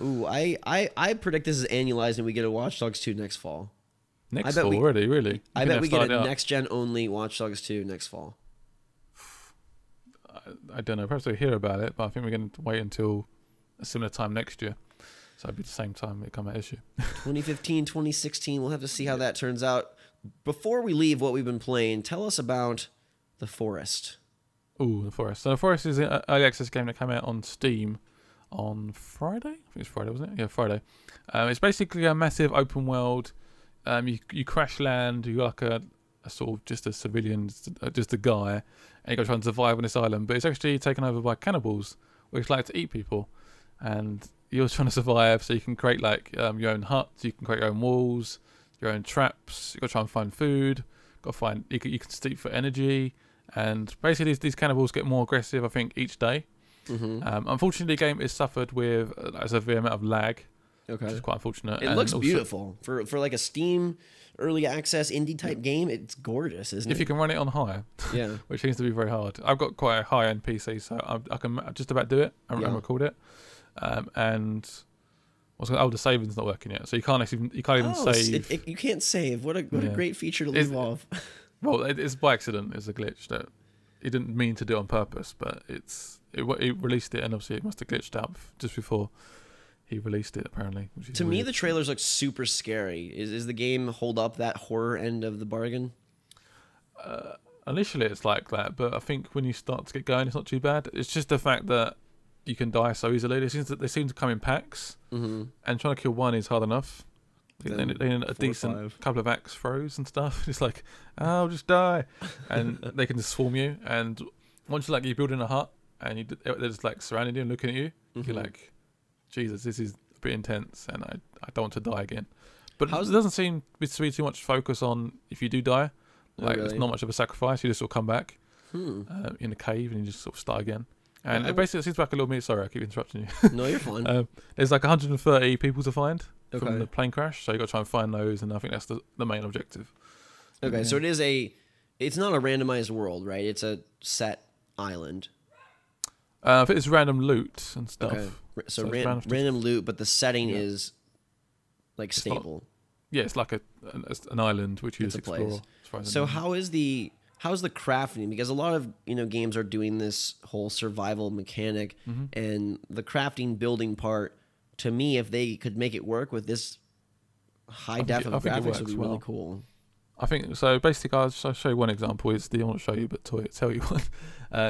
Ooh, I predict this is annualized and we get a Watch Dogs 2 next fall. Next fall already, really? I bet we get a next-gen only Watch Dogs 2 next fall. I don't know. Perhaps we'll hear about it, but I think we're going to wait until a similar time next year. So it'll be the same time it come out issue. 2015, 2016. We'll have to see how that turns out. Before we leave what we've been playing, tell us about The Forest. Ooh, The Forest. So The Forest is an early access game that came out on Steam on Friday. I think it's Friday, wasn't it? Yeah, Friday. It's basically a massive open world. You crash land. You're like a sort of just a civilian, just a guy, and you got to try and survive on this island. But it's actually taken over by cannibals, which like to eat people, and you're trying to survive. So you can create like your own huts. You can create your own walls, your own traps. You got to try and find food. Got to find you can sleep for energy. And basically, these cannibals get more aggressive, I think, each day. Mm-hmm. Unfortunately, the game is suffered with a severe amount of lag, which is quite unfortunate. It looks beautiful for like a Steam early access indie type game. It's gorgeous, isn't it? If you can run it on high, which seems to be very hard. I've got quite a high-end PC, so I can just about do it and record it. And the saving's not working yet, so you can't even save. You can't save. What a great feature to leave off. Well, it's by accident. It's a glitch that he didn't mean to do on purpose, but it released it, and obviously it must have glitched out just before he released it, apparently. To me, the trailers look super scary. Is the game hold up that horror end of the bargain? Initially, it's like that, but I think when you start to get going, it's not too bad. It's just the fact that you can die so easily. They seem to come in packs, and trying to kill one is hard enough. They need a decent couple of axe throws and stuff. It's like, I'll just die. And they can just swarm you. And once you're building a hut and they're just like surrounding you and looking at you, you're like, Jesus, this is a bit intense, and I don't want to die again. But it doesn't seem to be too much focus on if you do die. It's not much of a sacrifice. You just sort of come back in a cave and you just sort of start again. And it basically seems like a little bit. Sorry, I keep interrupting you. No, you're fine. There's like 130 people to find from the plane crash, so you got to try and find those, and I think that's the main objective. Okay, so it's not a randomized world, right? It's a set island. I think it's random loot and stuff. Okay. So random loot, but the setting is like it's stable. It's like an island which you just explore. So how's the crafting? Because a lot of games are doing this whole survival mechanic, and the crafting building part. To me, if they could make it work with this high def of graphics, would be really cool. I think so. Basically, I'll show you one example. I won't show you, but tell you one.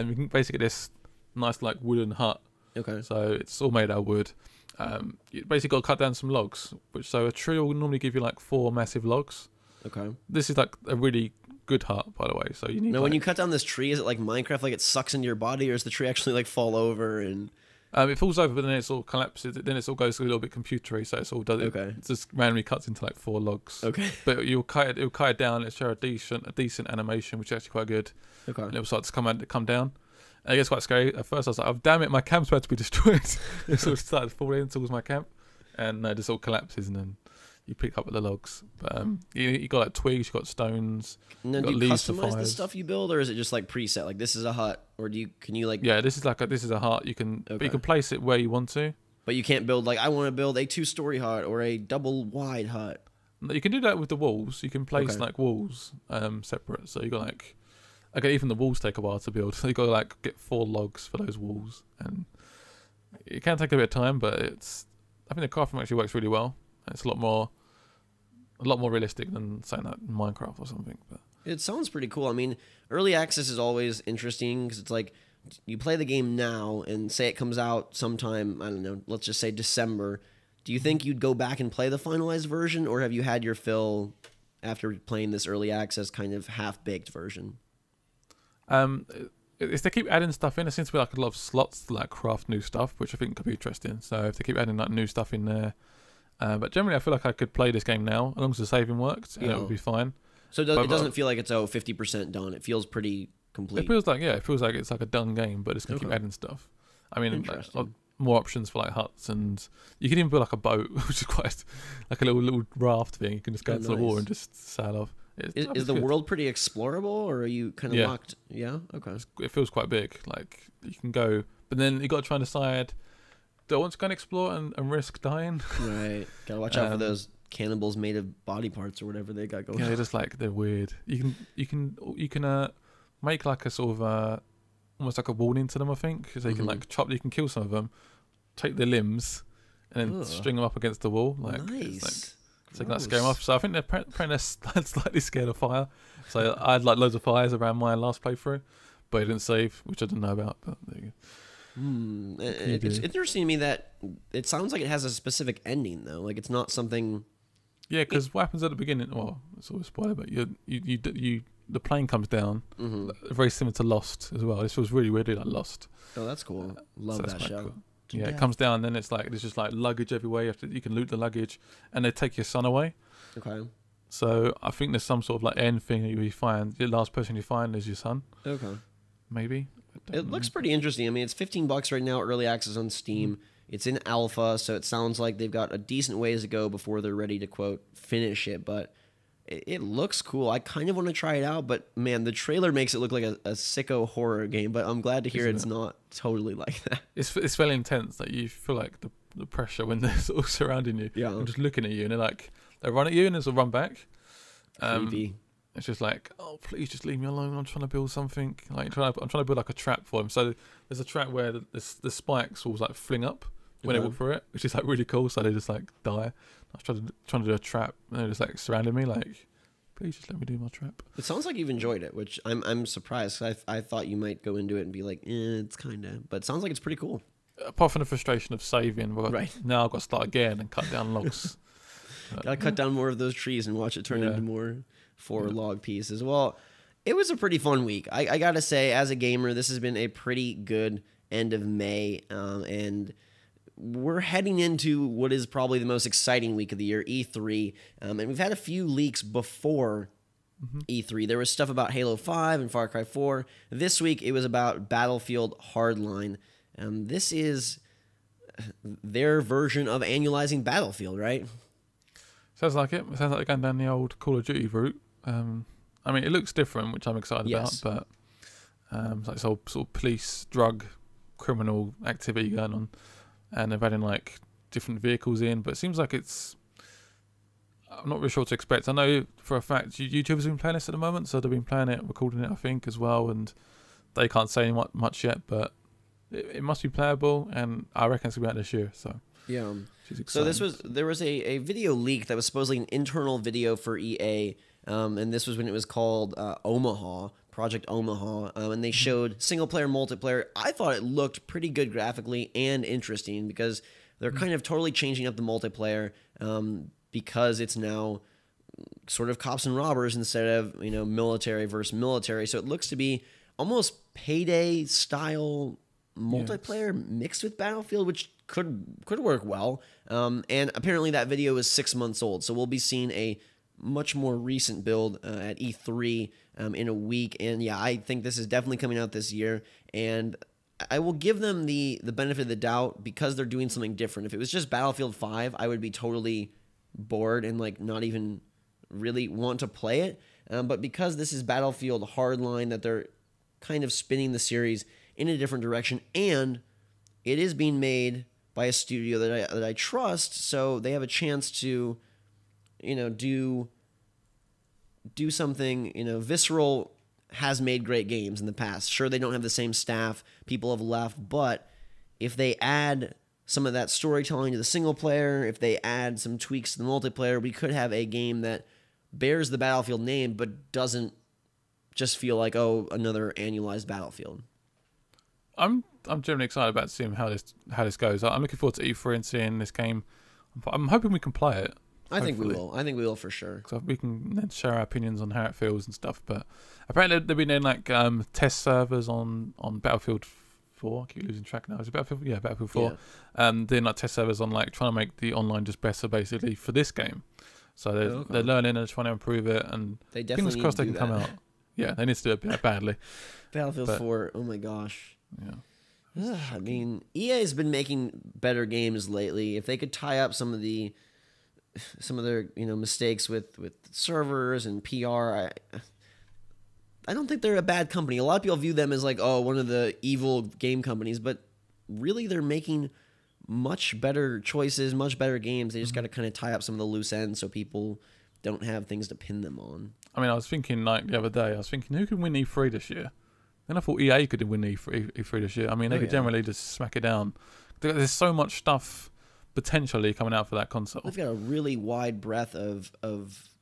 You can basically get this nice like wooden hut. Okay. So it's all made out of wood. You basically got to cut down some logs. So a tree will normally give you like 4 massive logs. Okay. This is like a really good hut, by the way. So you need. Now, when you cut down this tree, is it like Minecraft? Like it sucks into your body, or does the tree actually like fall over and? It falls over, but then it sort of collapses. Then it all goes a little bit computery, so it's all does. Okay. It just randomly cuts into like 4 logs. Okay. But you'll cut it down. It'll show a decent animation, which is actually quite good. Okay. And it'll start to come down. And it gets quite scary. At first, I was like, "Oh damn it, my camp's about to be destroyed." It sort of started falling towards my camp, and it just all collapses, and then you pick up the logs. But you got like twigs, you got stones. And then do you customize the stuff you build, or is it just like preset? Like this is a hut, or can you like? Yeah, this is a hut. You can place it where you want to. But you can't build I want to build a 2-story hut or a double wide hut. You can do that with the walls. You can place like walls separate. So you got like. Okay, even the walls take a while to build. So you got to like get 4 logs for those walls, and it can take a bit of time. But I think the crafting actually works really well. It's a lot more realistic than saying that in Minecraft or something. But it sounds pretty cool. I mean, early access is always interesting because it's like you play the game now, and say it comes out sometime. I don't know. Let's just say December. Do you think you'd go back and play the finalized version, or have you had your fill after playing this early access kind of half-baked version? If they keep adding stuff in, there seems to be like a lot of slots to like craft new stuff, which I think could be interesting. So if they keep adding like new stuff in there, but generally I feel like I could play this game now as long as the saving worked, and it would be fine. So it doesn't feel like it's 50% done. It feels pretty complete. It feels like it's like a done game, but it's gonna keep adding stuff. I mean, more options for like huts, and you can even build like a boat, which is quite like a little raft thing. You can just go into the water and just sail off. Is the world pretty explorable, or are you kind of locked? Yeah, okay. It feels quite big. Like you can go, but then you got to try and decide: do I want to go and explore and risk dying? Right. Gotta watch out for those cannibals made of body parts or whatever they got going. Yeah, they're weird. You can make like a sort of almost like a warning to them. I think because you can like chop. You can kill some of them, take their limbs, and then string them up against the wall. Like nice. So you can scare them off. So I think they're slightly scared of fire. So I had like loads of fires around my last playthrough, but it didn't save, which I didn't know about. But there you go. It's interesting to me that it sounds like it has a specific ending though. Like it's not something. Yeah, because what happens at the beginning? Well, it's always a spoiler, but the plane comes down. Very similar to Lost as well. This was really weirdly like Lost. Oh, that's cool. Love that show. Cool. Yeah, it comes down, and then it's like there's just like luggage everywhere. You can loot the luggage, and they take your son away. Okay. So I think there's some sort of like end thing that you find. The last person you find is your son. Okay. Maybe. It looks pretty interesting. I mean, it's $15 right now, early access on Steam. It's in alpha, so it sounds like they've got a decent ways to go before they're ready to quote finish it. But it looks cool. I kind of want to try it out, but man, the trailer makes it look like a sicko horror game. But I'm glad to hear it's not totally like that. It's fairly intense. Like you feel like the pressure when they're sort of surrounding you. Yeah. And just looking at you, and they run at you, and then sort of run back. Creepy. It's just like, oh, please just leave me alone. I'm trying to build something. Like I'm trying to build like a trap for him. So there's a trap where the spikes will like fling up when they walk through it, which is like really cool. So they just like die. I was trying to do a trap, and they're just like surrounding me, like, please just let me do my trap. It sounds like you've enjoyed it, which I'm surprised. I thought you might go into it and be like, it's kind of, but it sounds like it's pretty cool. Apart from the frustration of saving, now I've got to start again and cut down logs. Gotta cut down more of those trees and watch it turn into more 4 log pieces. Well, It was a pretty fun week. I gotta say, as a gamer, this has been a pretty good end of May, and we're heading into what is probably the most exciting week of the year, E3, and we've had a few leaks before E3. There was stuff about Halo 5 and Far Cry 4. This week, it was about Battlefield Hardline. This is their version of annualizing Battlefield, right? Sounds like it. Sounds like they're going down the old Call of Duty route. I mean, it looks different, which I'm excited about, but it's like sort of police, drug, criminal activity going on, and they've added like different vehicles in, but it seems like I'm not really sure what to expect. I know for a fact YouTubers have been playing this at the moment, so they've been playing it, recording it, I think, as well, and they can't say much yet, but it must be playable, and I reckon it's going to be out this year, so... Yeah. So there was a video leak that was supposedly an internal video for EA, and this was when it was called Project Omaha, and they showed single player, multiplayer. I thought it looked pretty good graphically and interesting because they're kind of totally changing up the multiplayer, because it's now sort of cops and robbers instead of, military versus military. So it looks to be almost Payday style multiplayer mixed with Battlefield, which could work well. And apparently that video is 6 months old, so we'll be seeing a much more recent build at E3 in a week. And yeah, I think this is definitely coming out this year, and I will give them the benefit of the doubt because they're doing something different. If it was just Battlefield 5, I would be totally bored and like not even really want to play it. But because this is Battlefield Hardline, that they're kind of spinning the series in a different direction, and it is being made by a studio that I trust, so they have a chance to, do something. Visceral has made great games in the past. Sure, they don't have the same staff. People have left, but if they add some of that storytelling to the single player, if they add some tweaks to the multiplayer, we could have a game that bears the Battlefield name, but doesn't just feel like, another annualized Battlefield. I'm generally excited about seeing how this goes. I'm looking forward to E3 and seeing this game. I'm hoping we can play it. I think we will for sure. So we can then share our opinions on how it feels and stuff. But apparently they've been in like test servers on Battlefield 4. I keep losing track now. Is it Battlefield? Yeah, Battlefield 4. Yeah. Doing like test servers on like trying to make the online just better basically for this game. So they're learning and trying to improve it. And they definitely fingers crossed they can come out. Yeah, they need to do it badly. Battlefield 4. Oh my gosh. Yeah. I mean, EA has been making better games lately. If they could tie up some of their mistakes with servers and PR, I don't think they're a bad company. A lot of people view them as like, one of the evil game companies, but really they're making much better choices, much better games. They just got to kind of tie up some of the loose ends so people don't have things to pin them on. I mean, I was thinking like the other day, who can win E3 this year? Then I thought EA could win E3 this year. I mean, they could generally just smack it down. There's so much stuff potentially coming out for that console. They've got a really wide breadth of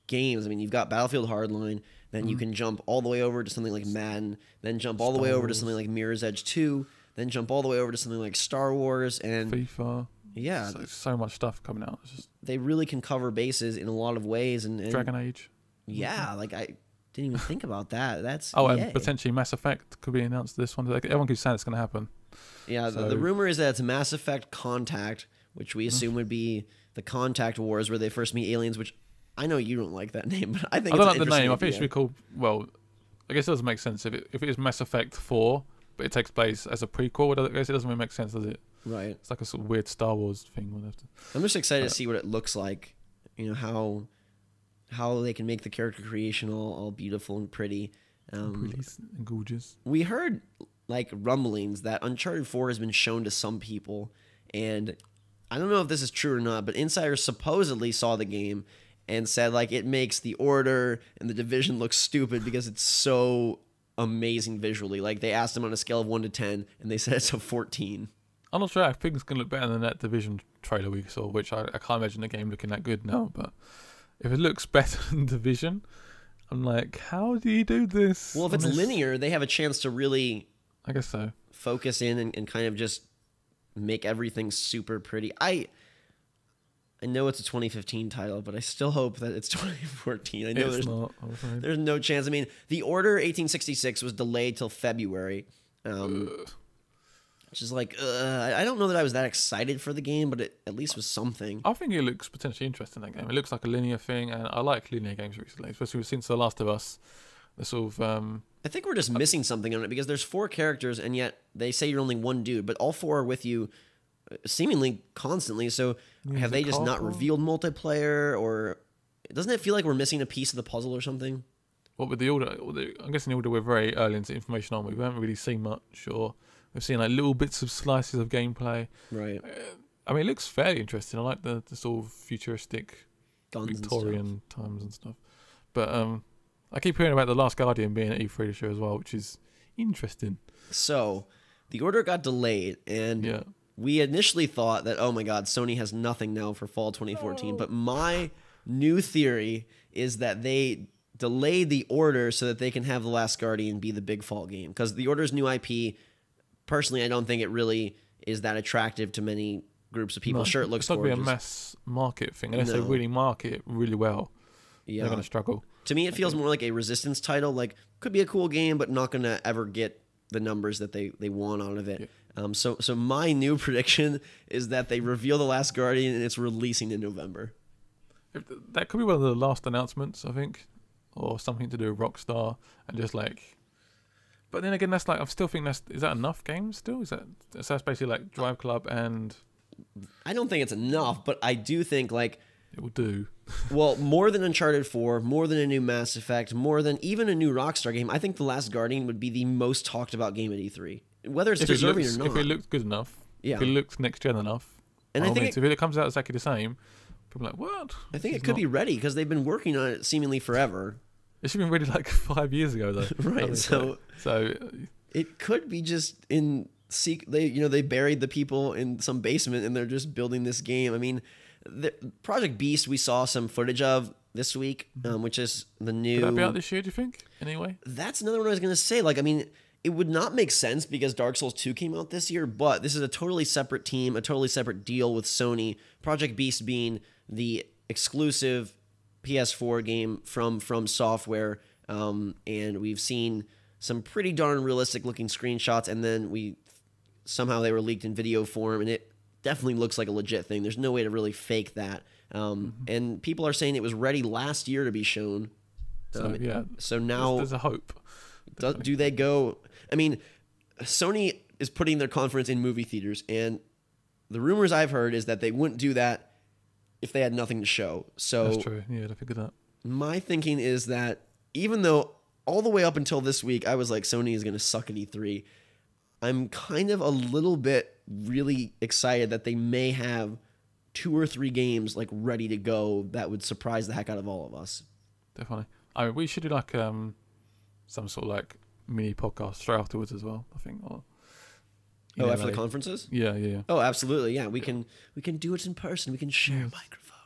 games. I mean, you've got Battlefield Hardline, then you can jump all the way over to something like Madden, then jump all the way over to something like Mirror's Edge 2, then jump all the way over to something like Star Wars and FIFA. Yeah. So much stuff coming out. They really can cover bases in a lot of ways. And Dragon Age. Yeah, like I didn't even think about that. That's and potentially Mass Effect could be announced this one. Like, everyone keeps saying it's going to happen. Yeah, the rumor is that it's Mass Effect Contact, which we assume would be the Contact Wars, where they first meet aliens. Which I know you don't like that name, but I don't like the name. I think it should be called. Well, I guess it doesn't make sense if it is Mass Effect 4, but it takes place as a prequel. I guess it doesn't really make sense, does it? Right. It's like a sort of weird Star Wars thing. I'm just excited to see what it looks like. How they can make the character creation all beautiful and pretty. Pretty and gorgeous. We heard like rumblings that Uncharted 4 has been shown to some people, and I don't know if this is true or not, but insiders supposedly saw the game and said like it makes The Order and The Division look stupid because it's so amazing visually. Like they asked them on a scale of 1 to 10, and they said it's a 14. I'm not sure. I think it's going to look better than that Division trailer we saw, which I can't imagine the game looking that good now, but if it looks better than Division, I'm like, how do you do this? Well, if it's linear, they have a chance to really, I guess so, focus in and kind of just make everything super pretty. I know it's a 2015 title, but I still hope that it's 2014. I know It's not. I'm afraid. there's no chance. I mean, The Order 1866 was delayed till February, which is like, I don't know that I was that excited for the game, but it at least was something. I think it looks potentially interesting, that game. It looks like a linear thing, and I like linear games recently, especially since The Last of Us. The sort of... I think we're just missing something on it because there's 4 characters, and yet they say you're only one dude, but all 4 are with you seemingly constantly. So have they just not revealed multiplayer, or doesn't it feel like we're missing a piece of the puzzle or something? What with The Order? I'm guessing The Order, we're very early into information on. We haven't really seen much, or we've seen like little bits of slices of gameplay. Right. I mean, it looks fairly interesting. I like the sort of futuristic Guns Victorian times and stuff. But I keep hearing about The Last Guardian being at E3 this year as well, which is interesting. So The Order got delayed, and we initially thought that, oh my God, Sony has nothing now for fall 2014. But my new theory is that they delayed The Order so that they can have The Last Guardian be the big fall game. Because The Order's new IP, personally, I don't think it really is that attractive to many groups of people. Sure, it looks gorgeous. It's not going to be a mass market thing. Unless they really market it really well, they're going to struggle. To me, it feels more like a Resistance title. Like, could be a cool game, but not going to ever get the numbers that they want out of it. Yeah. So my new prediction is that they reveal The Last Guardian and it's releasing in November. That could be one of the last announcements, I think, or something to do with Rockstar, and just like. But then again, that's like, I still think is that enough games still? That's basically like Drive Club and. I don't think it's enough, but I do think like. It will do. Well, more than Uncharted 4, more than a new Mass Effect, more than even a new Rockstar game, I think The Last Guardian would be the most talked about game at E3. Whether it's deserving or not. If it looks good enough, if it looks next gen enough, and I think if it comes out exactly the same, people are like, what? I think it could be ready because they've been working on it seemingly forever. It should have been ready like 5 years ago, though. Right. So it could be just in they buried the people in some basement and they're just building this game. I mean, Project Beast we saw some footage of this week, which is the new. Could that be out this year? Do you think? Anyway, that's another one I was gonna say. Like, I mean, it would not make sense because Dark Souls 2 came out this year, but this is a totally separate team, a totally separate deal with Sony. Project Beast being the exclusive PS4 game from Software, and we've seen some pretty darn realistic looking screenshots, and then somehow they were leaked in video form, and it definitely looks like a legit thing. There's no way to really fake that. And people are saying it was ready last year to be shown. So now there's a hope. Do they go? I mean, Sony is putting their conference in movie theaters, and the rumors I've heard is that they wouldn't do that if they had nothing to show. So that's true. Yeah, I figured that. My thinking is that even though all the way up until this week I was like, Sony is going to suck at E3, I'm kind of a little bit really excited that they may have 2 or 3 games like ready to go that would surprise the heck out of all of us. Definitely. I mean, we should do like some sort of like mini podcast straight afterwards as well, I think. Or, after the conferences? Yeah. Oh, absolutely. Yeah, we can do it in person. We can share a microphone.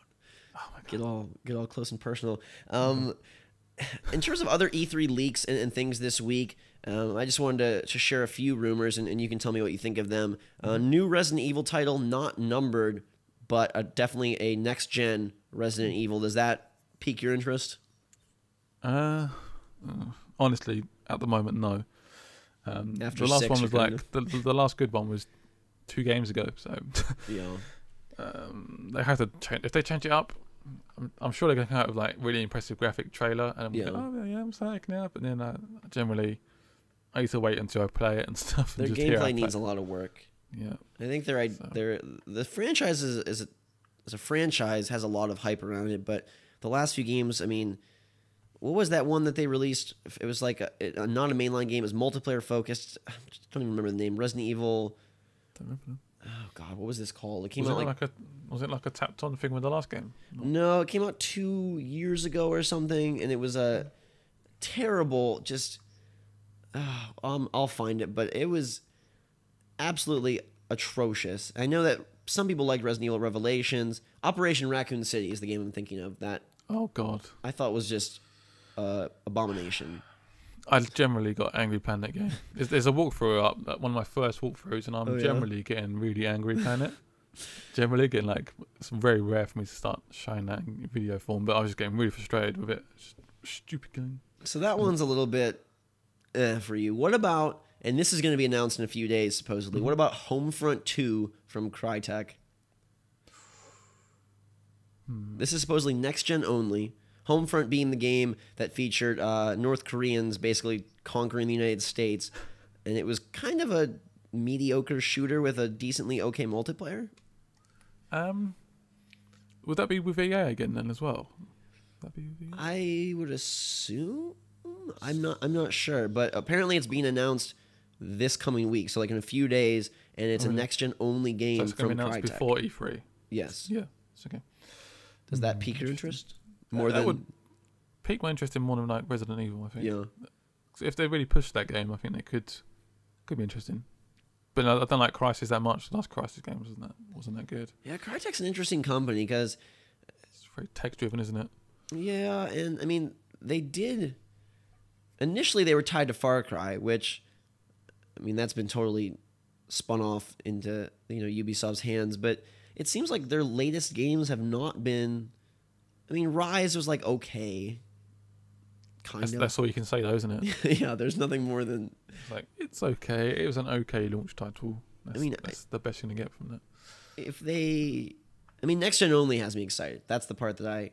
Oh my God. Get all close and personal. In terms of other E3 leaks and things this week, I just wanted to share a few rumors, and you can tell me what you think of them. New Resident Evil title, not numbered, but definitely a next-gen Resident Evil. Does that pique your interest? Honestly, at the moment, no. After the last 6, one was like the last good one was 2 games ago. So they have to change. If they change it up, I'm sure they're going to come out with like really impressive graphic trailer, and I'm like, oh yeah, I'm psyched now. But then generally, I used to wait until I play it and stuff. Their gameplay needs a lot of work. Yeah, I think the franchise is a franchise has a lot of hype around it, but the last few games, I mean, what was that one that they released? It was like not a mainline game. It was multiplayer focused. I don't even remember the name. Resident Evil. Don't remember. Oh God, what was this called? It came out was it like a tapped on thing with the last game? No, it came out 2 years ago or something, and it was a terrible. I'll find it, but it was absolutely atrocious. I know that some people liked Resident Evil Revelations. Operation Raccoon City is the game I'm thinking of. That oh God, I thought was just abomination. I generally got angry playing that game. There's a walkthrough up, one of my first walkthroughs, and I'm generally getting really angry playing it. Generally, again, like it's very rare for me to start showing that in video form, but I was just getting really frustrated with it. Just stupid game. So that one's a little bit for you. What about, and this is going to be announced in a few days, supposedly, what about Homefront 2 from Crytek? This is supposedly next-gen only. Homefront being the game that featured North Koreans basically conquering the United States, and it was kind of a mediocre shooter with a decently okay multiplayer. Would that be with EA again then as well? Would that be with EA? I would assume. I'm not sure, but apparently it's being announced this coming week, so like in a few days, and it's a next-gen only game So it's going from to be announced Crytek. before E3. Yes. Yeah, it's okay. Does that pique your interest? That would pique my interest in more than like Resident Evil, I think. Yeah. So if they really pushed that game, I think they could be interesting. But I don't like Crysis that much. The last Crysis game wasn't that good. Yeah, Crytek's an interesting company because It's very tech driven, isn't it? yeah, and I mean they did initially they were tied to Far Cry, which I mean that's been totally spun off into Ubisoft's hands, but it seems like their latest games have not been. I mean, Rise was like okay, kind of. That's all you can say, though, isn't it? Yeah, there's nothing more than. It's like it's okay. It was an okay launch title. That's the best you're gonna get from that. If they, I mean, next gen only has me excited. That's the part that I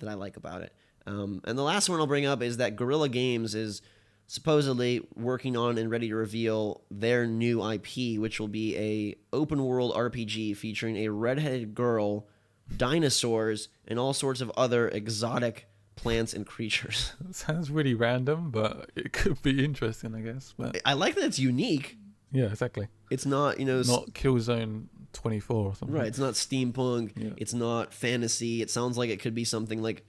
like about it. And the last one I'll bring up is that Guerrilla Games is supposedly working on and ready to reveal their new IP, which will be a open world RPG featuring a redheaded girl, dinosaurs, and all sorts of other exotic plants and creatures. It sounds really random, but it could be interesting, I guess. But I like that it's unique. yeah, exactly. It's not, Not Killzone 24 or something. right. It's not steampunk. Yeah. It's not fantasy. It sounds like it could be something like,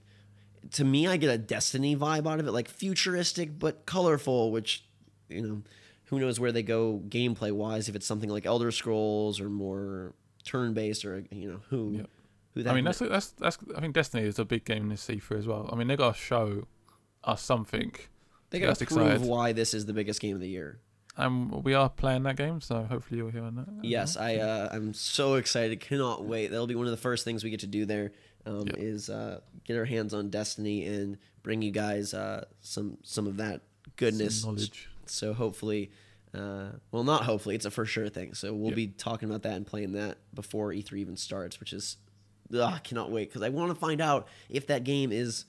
to me, I get a Destiny vibe out of it, like futuristic but colorful, which, who knows where they go gameplay wise, if it's something like Elder Scrolls or more turn-based or, who. Yeah. Who that I mean, that's I think Destiny is a big game in this E3 as well. I mean, they got to show us something. They got to prove why this is the biggest game of the year. We are playing that game, so hopefully you'll hear on that. Yes, I'm so excited. Cannot wait. That'll be one of the first things we get to do there. Is get our hands on Destiny and bring you guys some of that goodness. Some knowledge. So hopefully, well, not hopefully, it's a for sure thing. So we'll be talking about that and playing that before E3 even starts, which is, I cannot wait because I want to find out if that game is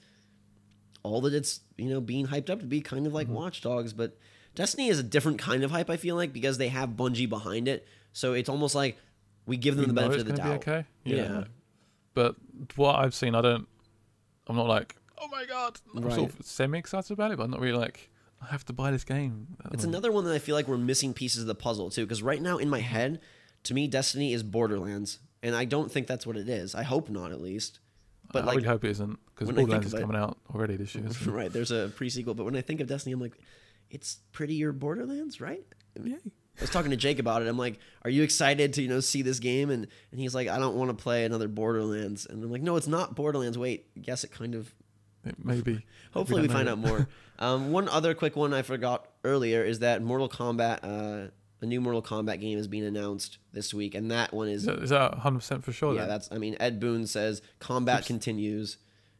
all that it's being hyped up to be, kind of like Watch Dogs. But Destiny is a different kind of hype, I feel like, because they have Bungie behind it. So it's almost like we give them the benefit of the doubt. Okay. Yeah. But what I've seen, I'm not like, oh my god, I'm sort of semi-excited about it, but I'm not really like, I have to buy this game. It's another one that I feel like we're missing pieces of the puzzle too, because right now in my head, to me, Destiny is Borderlands, and I don't think that's what it is. I hope not, at least. But I really hope it isn't, because Borderlands is coming out already this year. So. Right, there's a pre-sequel, but when I think of Destiny, I'm like, it's prettier Borderlands, right? Yeah. I was talking to Jake about it. I'm like, "Are you excited to see this game?" And he's like, "I don't want to play another Borderlands." And I'm like, "No, it's not Borderlands." Wait, yes, it kind of. It may be. Hopefully, we find out more. One other quick one I forgot earlier is that Mortal Kombat, a new Mortal Kombat game is being announced this week, and that one is. Is that 100% for sure? Yeah, then? Ed Boon says Combat Continues,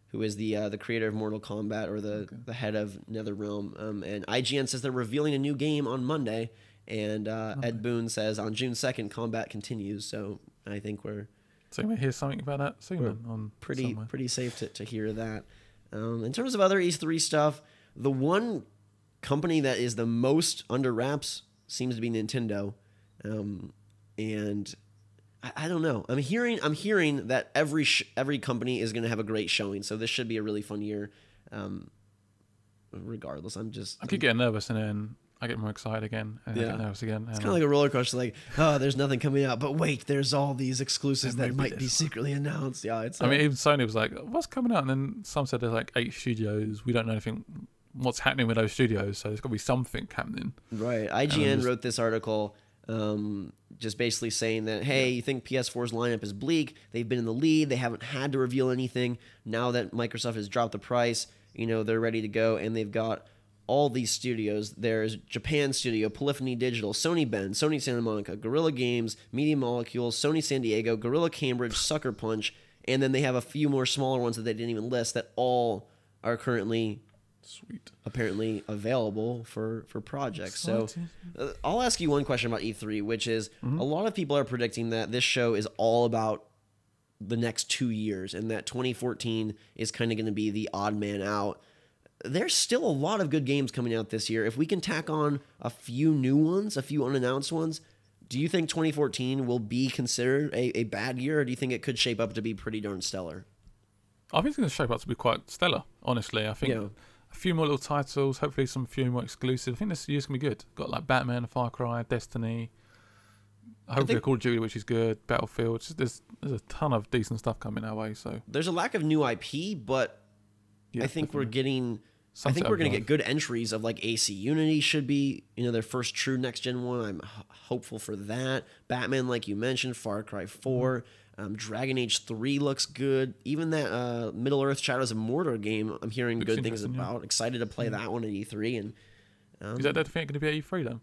who is the creator of Mortal Kombat or the head of NetherRealm, and IGN says they're revealing a new game on Monday. And Ed Boon says on June 2nd, Combat Continues. So I think we're so you may hear something about that soon. Then, on pretty safe to hear that. In terms of other E3 stuff, the one company that is the most under wraps seems to be Nintendo, and I don't know. I'm hearing that every company is going to have a great showing. So this should be a really fun year. Regardless, I keep getting nervous and then I get more excited again, and I get nervous again. It's kind of like a roller coaster. Like, oh, there's nothing coming out, but wait, there's all these exclusives that might be secretly announced. Yeah, it's. I mean, even Sony was like, "What's coming out?" And then some said there's like 8 studios. We don't know anything. What's happening with those studios? So there's got to be something happening. Right. IGN wrote this article, just basically saying that, hey, you think PS4's lineup is bleak? They've been in the lead. They haven't had to reveal anything. Now that Microsoft has dropped the price, they're ready to go, and they've got all these studios. There's Japan Studio, Polyphony Digital, Sony Bend, Sony Santa Monica, Guerrilla Games, Media Molecule, Sony San Diego, Guerrilla Cambridge, Sucker Punch, and then they have a few more smaller ones that they didn't even list that all are currently apparently available for projects. So I'll ask you one question about E3, which is a lot of people are predicting that this show is all about the next 2 years and that 2014 is kind of going to be the odd man out. There's still a lot of good games coming out this year. If we can tack on a few new ones, a few unannounced ones, do you think 2014 will be considered a bad year, or do you think it could shape up to be pretty darn stellar? I think it's going to shape up to be quite stellar, honestly. I think a few more little titles, hopefully some few more exclusive. I think this year's going to be good. Got like Batman, Far Cry, Destiny, hopefully Call of Duty, which is good, Battlefield. There's a ton of decent stuff coming our way. So there's a lack of new IP, but I think we're getting... I think we're going to get good entries of like AC Unity should be, their first true next-gen one. I'm hopeful for that. Batman, like you mentioned, Far Cry 4. Dragon Age 3 looks good. Even that Middle-earth Shadows of Mordor game I'm hearing good things about. Excited to play that one at E3. And is that definitely going to be at E3 though?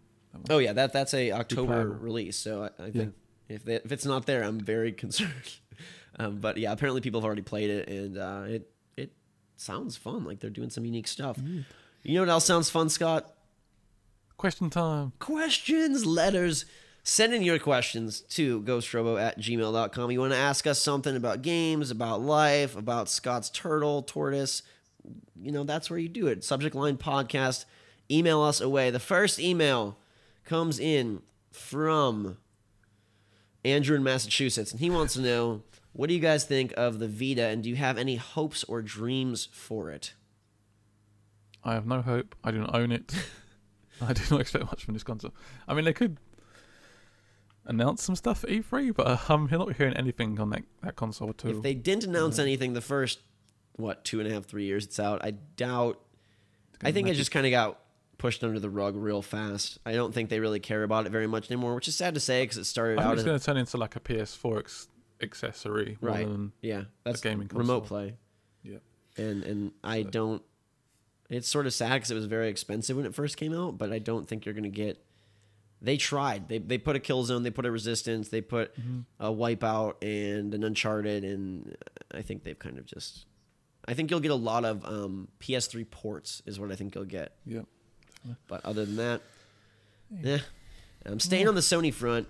Oh yeah, that's a October release. So I think if it's not there, I'm very concerned. But yeah, apparently people have already played it, and it sounds fun. Like they're doing some unique stuff. You know what else sounds fun, Scott? Question time. Questions, letters. Send in your questions to GhostRobo@gmail.com. You want to ask us something about games, about life, about Scott's turtle, tortoise. That's where you do it. Subject line podcast. Email us away. The first email comes in from Andrew in Massachusetts, and he wants to know, what do you guys think of the Vita, and do you have any hopes or dreams for it? I have no hope. I do not own it. I do not expect much from this console. I mean, they could announce some stuff at E3, but I'm not hearing anything on that console at all. If they didn't announce anything the first, 2.5, 3 years it's out, I doubt... I think it just kind of got pushed under the rug real fast. I don't think they really care about it very much anymore, which is sad to say because it started out... It's going to turn into like a PS4 accessory rather than that's a gaming console. Remote play. Yeah. And I don't... It's sort of sad because it was very expensive when it first came out, but I don't think you're going to get... They tried. They put a Killzone, they put a Resistance, they put a Wipeout and an Uncharted, and I think they've kind of just... I think you'll get a lot of PS3 ports is what I think you'll get. Yeah. But other than that, I'm staying on the Sony front.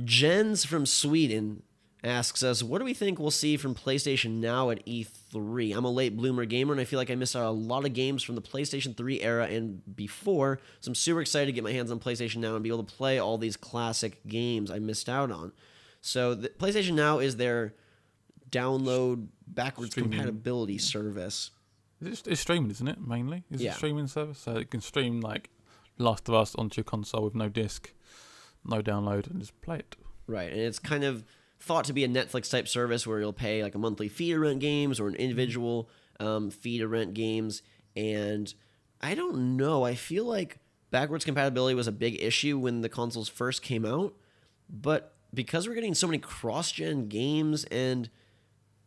Jens from Sweden asks us, what do we think we'll see from PlayStation Now at E3? I'm a late bloomer gamer, and I feel like I missed out on a lot of games from the PlayStation 3 era and before, so I'm super excited to get my hands on PlayStation Now and be able to play all these classic games I missed out on. So the PlayStation Now is their download backwards compatibility service. It's streaming, isn't it, mainly? It's a streaming service, so it can stream like Last of Us onto your console with no disc, no download, and just play it. Right, and it's kind of thought to be a Netflix type service where you'll pay like a monthly fee to rent games or an individual fee to rent games. And I don't know, I feel like backwards compatibility was a big issue when the consoles first came out, but because we're getting so many cross-gen games and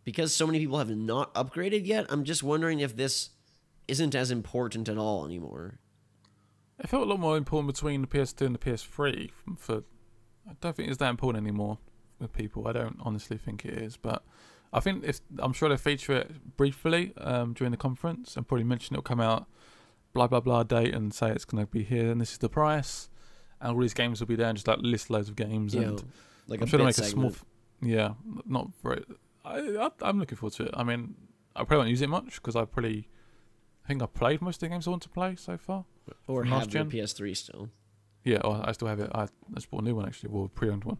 because so many people have not upgraded yet, I'm just wondering if this isn't as important at all anymore. It felt a lot more important between the PS2 and the PS3. I don't think it's that important anymore with people. I don't honestly think it is, but I think I'm sure they'll feature it briefly during the conference and probably mention it'll come out blah blah blah date and say it's going to be here and this is the price, and all these games will be there and just like list loads of games. Yeah, and like I'm sure they'll make a small. Not very. I'm looking forward to it. I mean, I probably won't use it much because I think I've played most of the games I want to play so far. Or have your PS3 still. Yeah, I still have it. I just bought a new one actually, or a pre-owned one.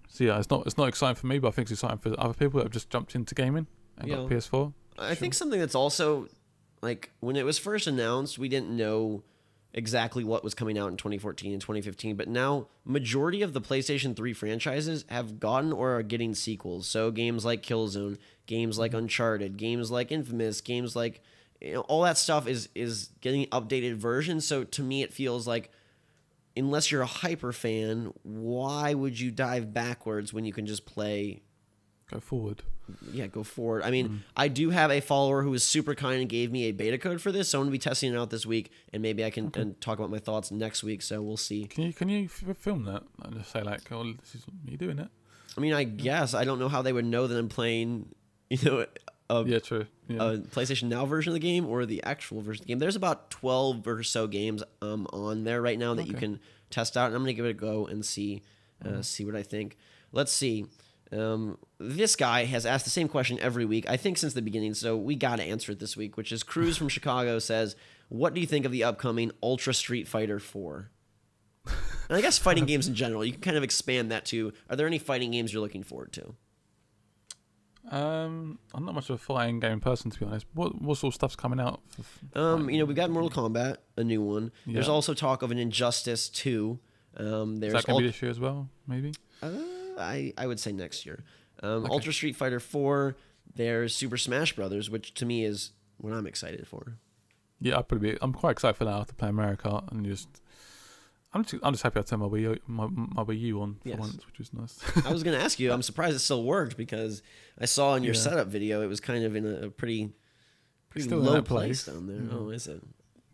So yeah, it's not exciting for me, but I think it's exciting for other people that have just jumped into gaming and got PS4. I think something that's also like when it was first announced, we didn't know exactly what was coming out in 2014 and 2015, but now majority of the PlayStation 3 franchises have gotten or are getting sequels. So games like Killzone, games like Uncharted, games like Infamous, games like all that stuff is getting updated versions. So to me, it feels like unless you're a hyper fan, why would you dive backwards when you can just play Go forward. Yeah, go forward. I mean, I do have a follower who was super kind and gave me a beta code for this, so I'm going to be testing it out this week, and maybe I can and talk about my thoughts next week, so we'll see. Can you film that and just say, like, oh, this is me doing it? I mean, I guess. I don't know how they would know that I'm playing, true. Yeah. A PlayStation Now version of the game or the actual version of the game. There's about 12 or so games on there right now that you can test out, and I'm going to give it a go and see what I think. Let's see. This guy has asked the same question every week, I think since the beginning, so we got to answer it this week, which is Cruz from Chicago says, what do you think of the upcoming Ultra Street Fighter 4? And I guess fighting games in general, you can kind of expand that to, are there any fighting games you're looking forward to? I'm not much of a fighting game person, to be honest. What sort of stuff's coming out? We've got Mortal Kombat, a new one. Yeah. There's also talk of an Injustice 2. There's is that going to be this year as well, maybe? I would say next year. Ultra Street Fighter 4. There's Super Smash Brothers, which to me is what I'm excited for. Yeah, I'm quite excited for that after playing Mario Kart and I'm just happy I turned my Wii U on for once, which was nice. I was going to ask you, I'm surprised it still worked because I saw in your setup video it was kind of in a pretty low place down there. Oh, is it?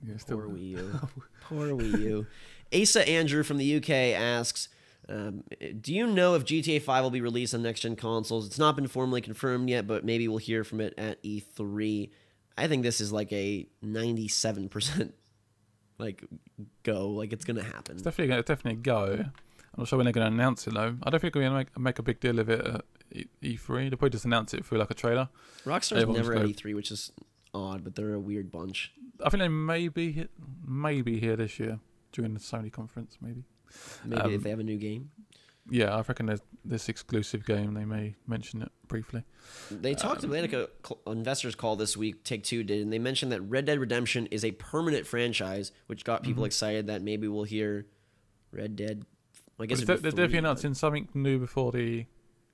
Yeah, Poor Wii U. Poor Wii U. Asa Andrew from the UK asks, do you know if GTA 5 will be released on next-gen consoles? It's not been formally confirmed yet, but maybe we'll hear from it at E3. I think this is like a 97% go. Like, it's going to happen. It's definitely a go. I'm not sure when they're going to announce it, though. I don't think they're going to make a big deal of it at E3. They'll probably just announce it through like a trailer. Rockstar's never at E3, which is odd, but they're a weird bunch. I think they may be here this year during the Sony conference, maybe. Maybe if they have a new game. Yeah, I reckon there's this exclusive game. They may mention it briefly. They talked about an investors call this week, Take-Two did, and they mentioned that Red Dead Redemption is a permanent franchise, which got people excited that maybe we'll hear Red Dead. I guess they're definitely announcing something new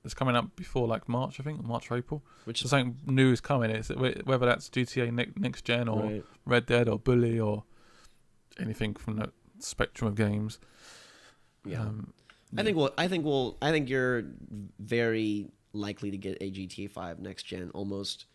it's coming up before like March, I think, March or April. So something new is coming. It's whether that's GTA next gen or Red Dead or Bully or anything from the spectrum of games. Yeah. I think you're very likely to get a GTA 5 next gen, almost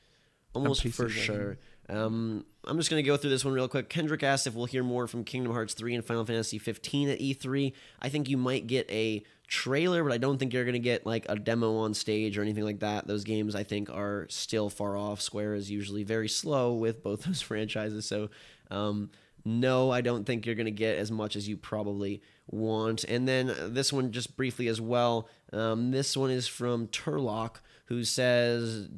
for sure. I'm just going to go through this one real quick. Kendrick asked if we'll hear more from Kingdom Hearts 3 and Final Fantasy 15 at E3. I think you might get a trailer, but I don't think you're going to get like a demo on stage or anything like that. Those games, I think, are still far off. Square is usually very slow with both those franchises, so no, I don't think you're going to get as much as you probably want. And then this one, just briefly as well, this one is from Turlock, who says,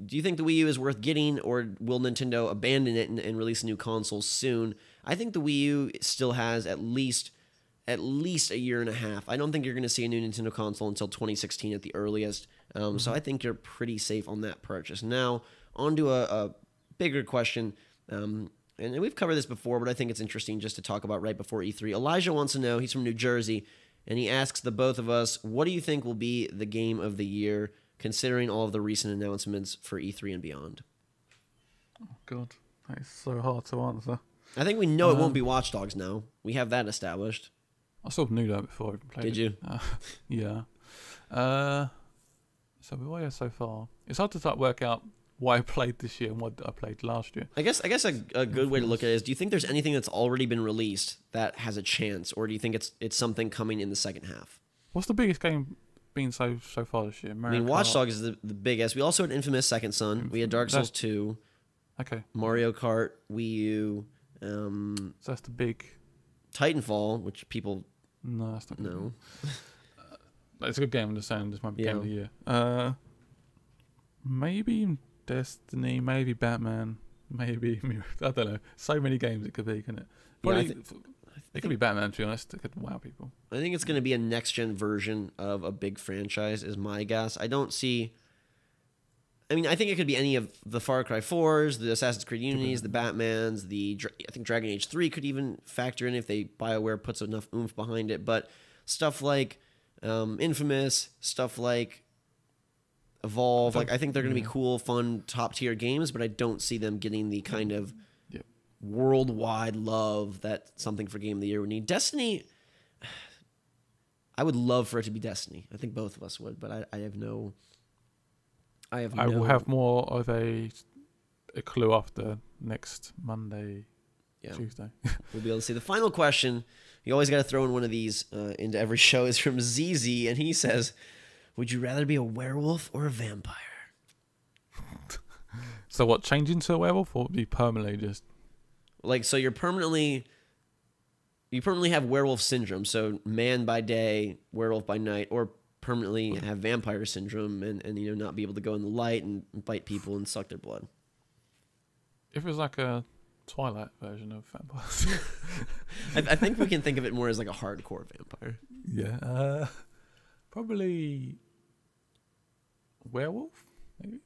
do you think the Wii U is worth getting, or will Nintendo abandon it and release a new console soon? I think the Wii U still has at least a year and a half. I don't think you're going to see a new Nintendo console until 2016 at the earliest. So I think you're pretty safe on that purchase. Now, on to a bigger question. And we've covered this before, but I think it's interesting just to talk about right before E3. Elijah wants to know, he's from New Jersey, and he asks the both of us, what do you think will be the game of the year, considering all of the recent announcements for E3 and beyond? Oh, God. That is so hard to answer. I think we know it won't be Watch Dogs now. We have that established. I sort of knew that before I even played Did you? Yeah. So what are so far? It's hard to work out what I played this year and what I played last year. I guess a good way to look at it is, do you think there's anything that's already been released that has a chance, or do you think it's something coming in the second half? What's the biggest game been so far this year? Mario Kart. Watch Dogs is the biggest. We also had Infamous Second Son. We had Dark Souls 2. Okay. Mario Kart, Wii U. So that's the big... Titanfall, which people... No, that's not good. No. It's a good game, I'm just saying. This might be game of the year. Maybe Destiny, maybe Batman, maybe... I don't know. So many games it could be, couldn't it? Probably, it could be Batman, to be honest. It could wow people. I think it's going to be a next-gen version of a big franchise, is my guess. I don't see... I mean, I think it could be any of the Far Cry 4s, the Assassin's Creed Unities, the Batmans, I think Dragon Age 3 could even factor in if BioWare puts enough oomph behind it. But stuff like Infamous, stuff like Evolve, I think they're going to be cool, fun, top-tier games, but I don't see them getting the kind of worldwide love that something for Game of the Year would need. Destiny, I would love for it to be Destiny. I think both of us would, but I have no I will have more of a clue after next Monday, Tuesday. We'll be able to see. The final question, you always got to throw in one of these into every show, is from ZZ, and he says, would you rather be a werewolf or a vampire? So what, change into a werewolf, or be permanently just... Like, so you permanently have werewolf syndrome, so man by day, werewolf by night, or permanently have vampire syndrome and you know, not be able to go in the light and bite people and suck their blood. If it was like a Twilight version of vampires. I think we can think of it more as like a hardcore vampire. Yeah. Probably werewolf, maybe?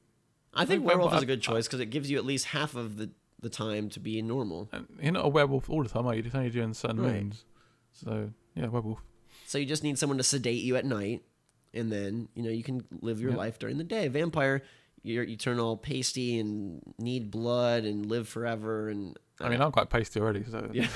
I think werewolf is a good choice because it gives you at least half of the time to be normal. And you're not a werewolf all the time, are you? You're only doing certain moons. So, yeah, werewolf. So you just need someone to sedate you at night, and then, you know, you can live your life during the day. Vampire, you turn all pasty and need blood and live forever. And I mean, I'm quite pasty already, so... Yeah,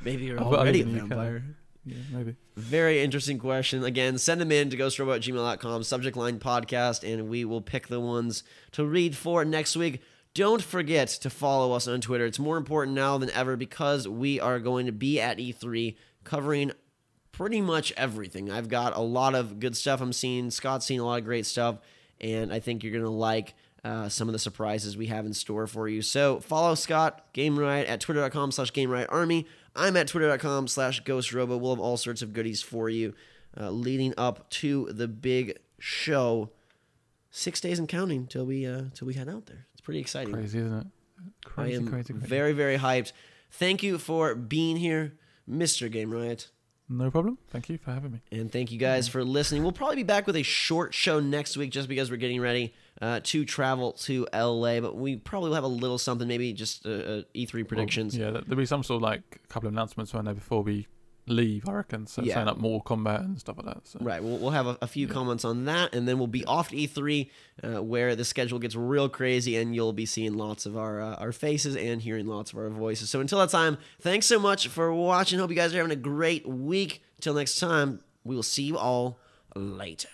maybe you're already a vampire. Yeah, maybe. Very interesting question. Again, send them in to GhostRobo@gmail.com, subject line podcast, and we will pick the ones to read for next week. Don't forget to follow us on Twitter. It's more important now than ever because we are going to be at E3 covering pretty much everything. I've got a lot of good stuff I'm seeing. Scott's seeing a lot of great stuff, and I think you're going to like some of the surprises we have in store for you. So follow Scott, GameRiot, at twitter.com/GameRiotArmy. I'm at twitter.com/GhostRobo. We'll have all sorts of goodies for you leading up to the big show. 6 days and counting till we head out there. It's pretty exciting. Crazy, isn't it? Crazy, I am crazy. very, very hyped. Thank you for being here, Mr. GameRiot. No problem. Thank you for having me. And thank you guys for listening. We'll probably be back with a short show next week just because we're getting ready to travel to LA. But we probably will have a little something, maybe just E3 predictions. Well, yeah, there'll be some sort of like a couple of announcements around there before we leave, I reckon. So saying up more combat and stuff like that. So. Right. We'll have a few comments on that, and then we'll be off to E3 where the schedule gets real crazy, and you'll be seeing lots of our faces and hearing lots of our voices. So until that time, thanks so much for watching. Hope you guys are having a great week. Until next time, we will see you all later.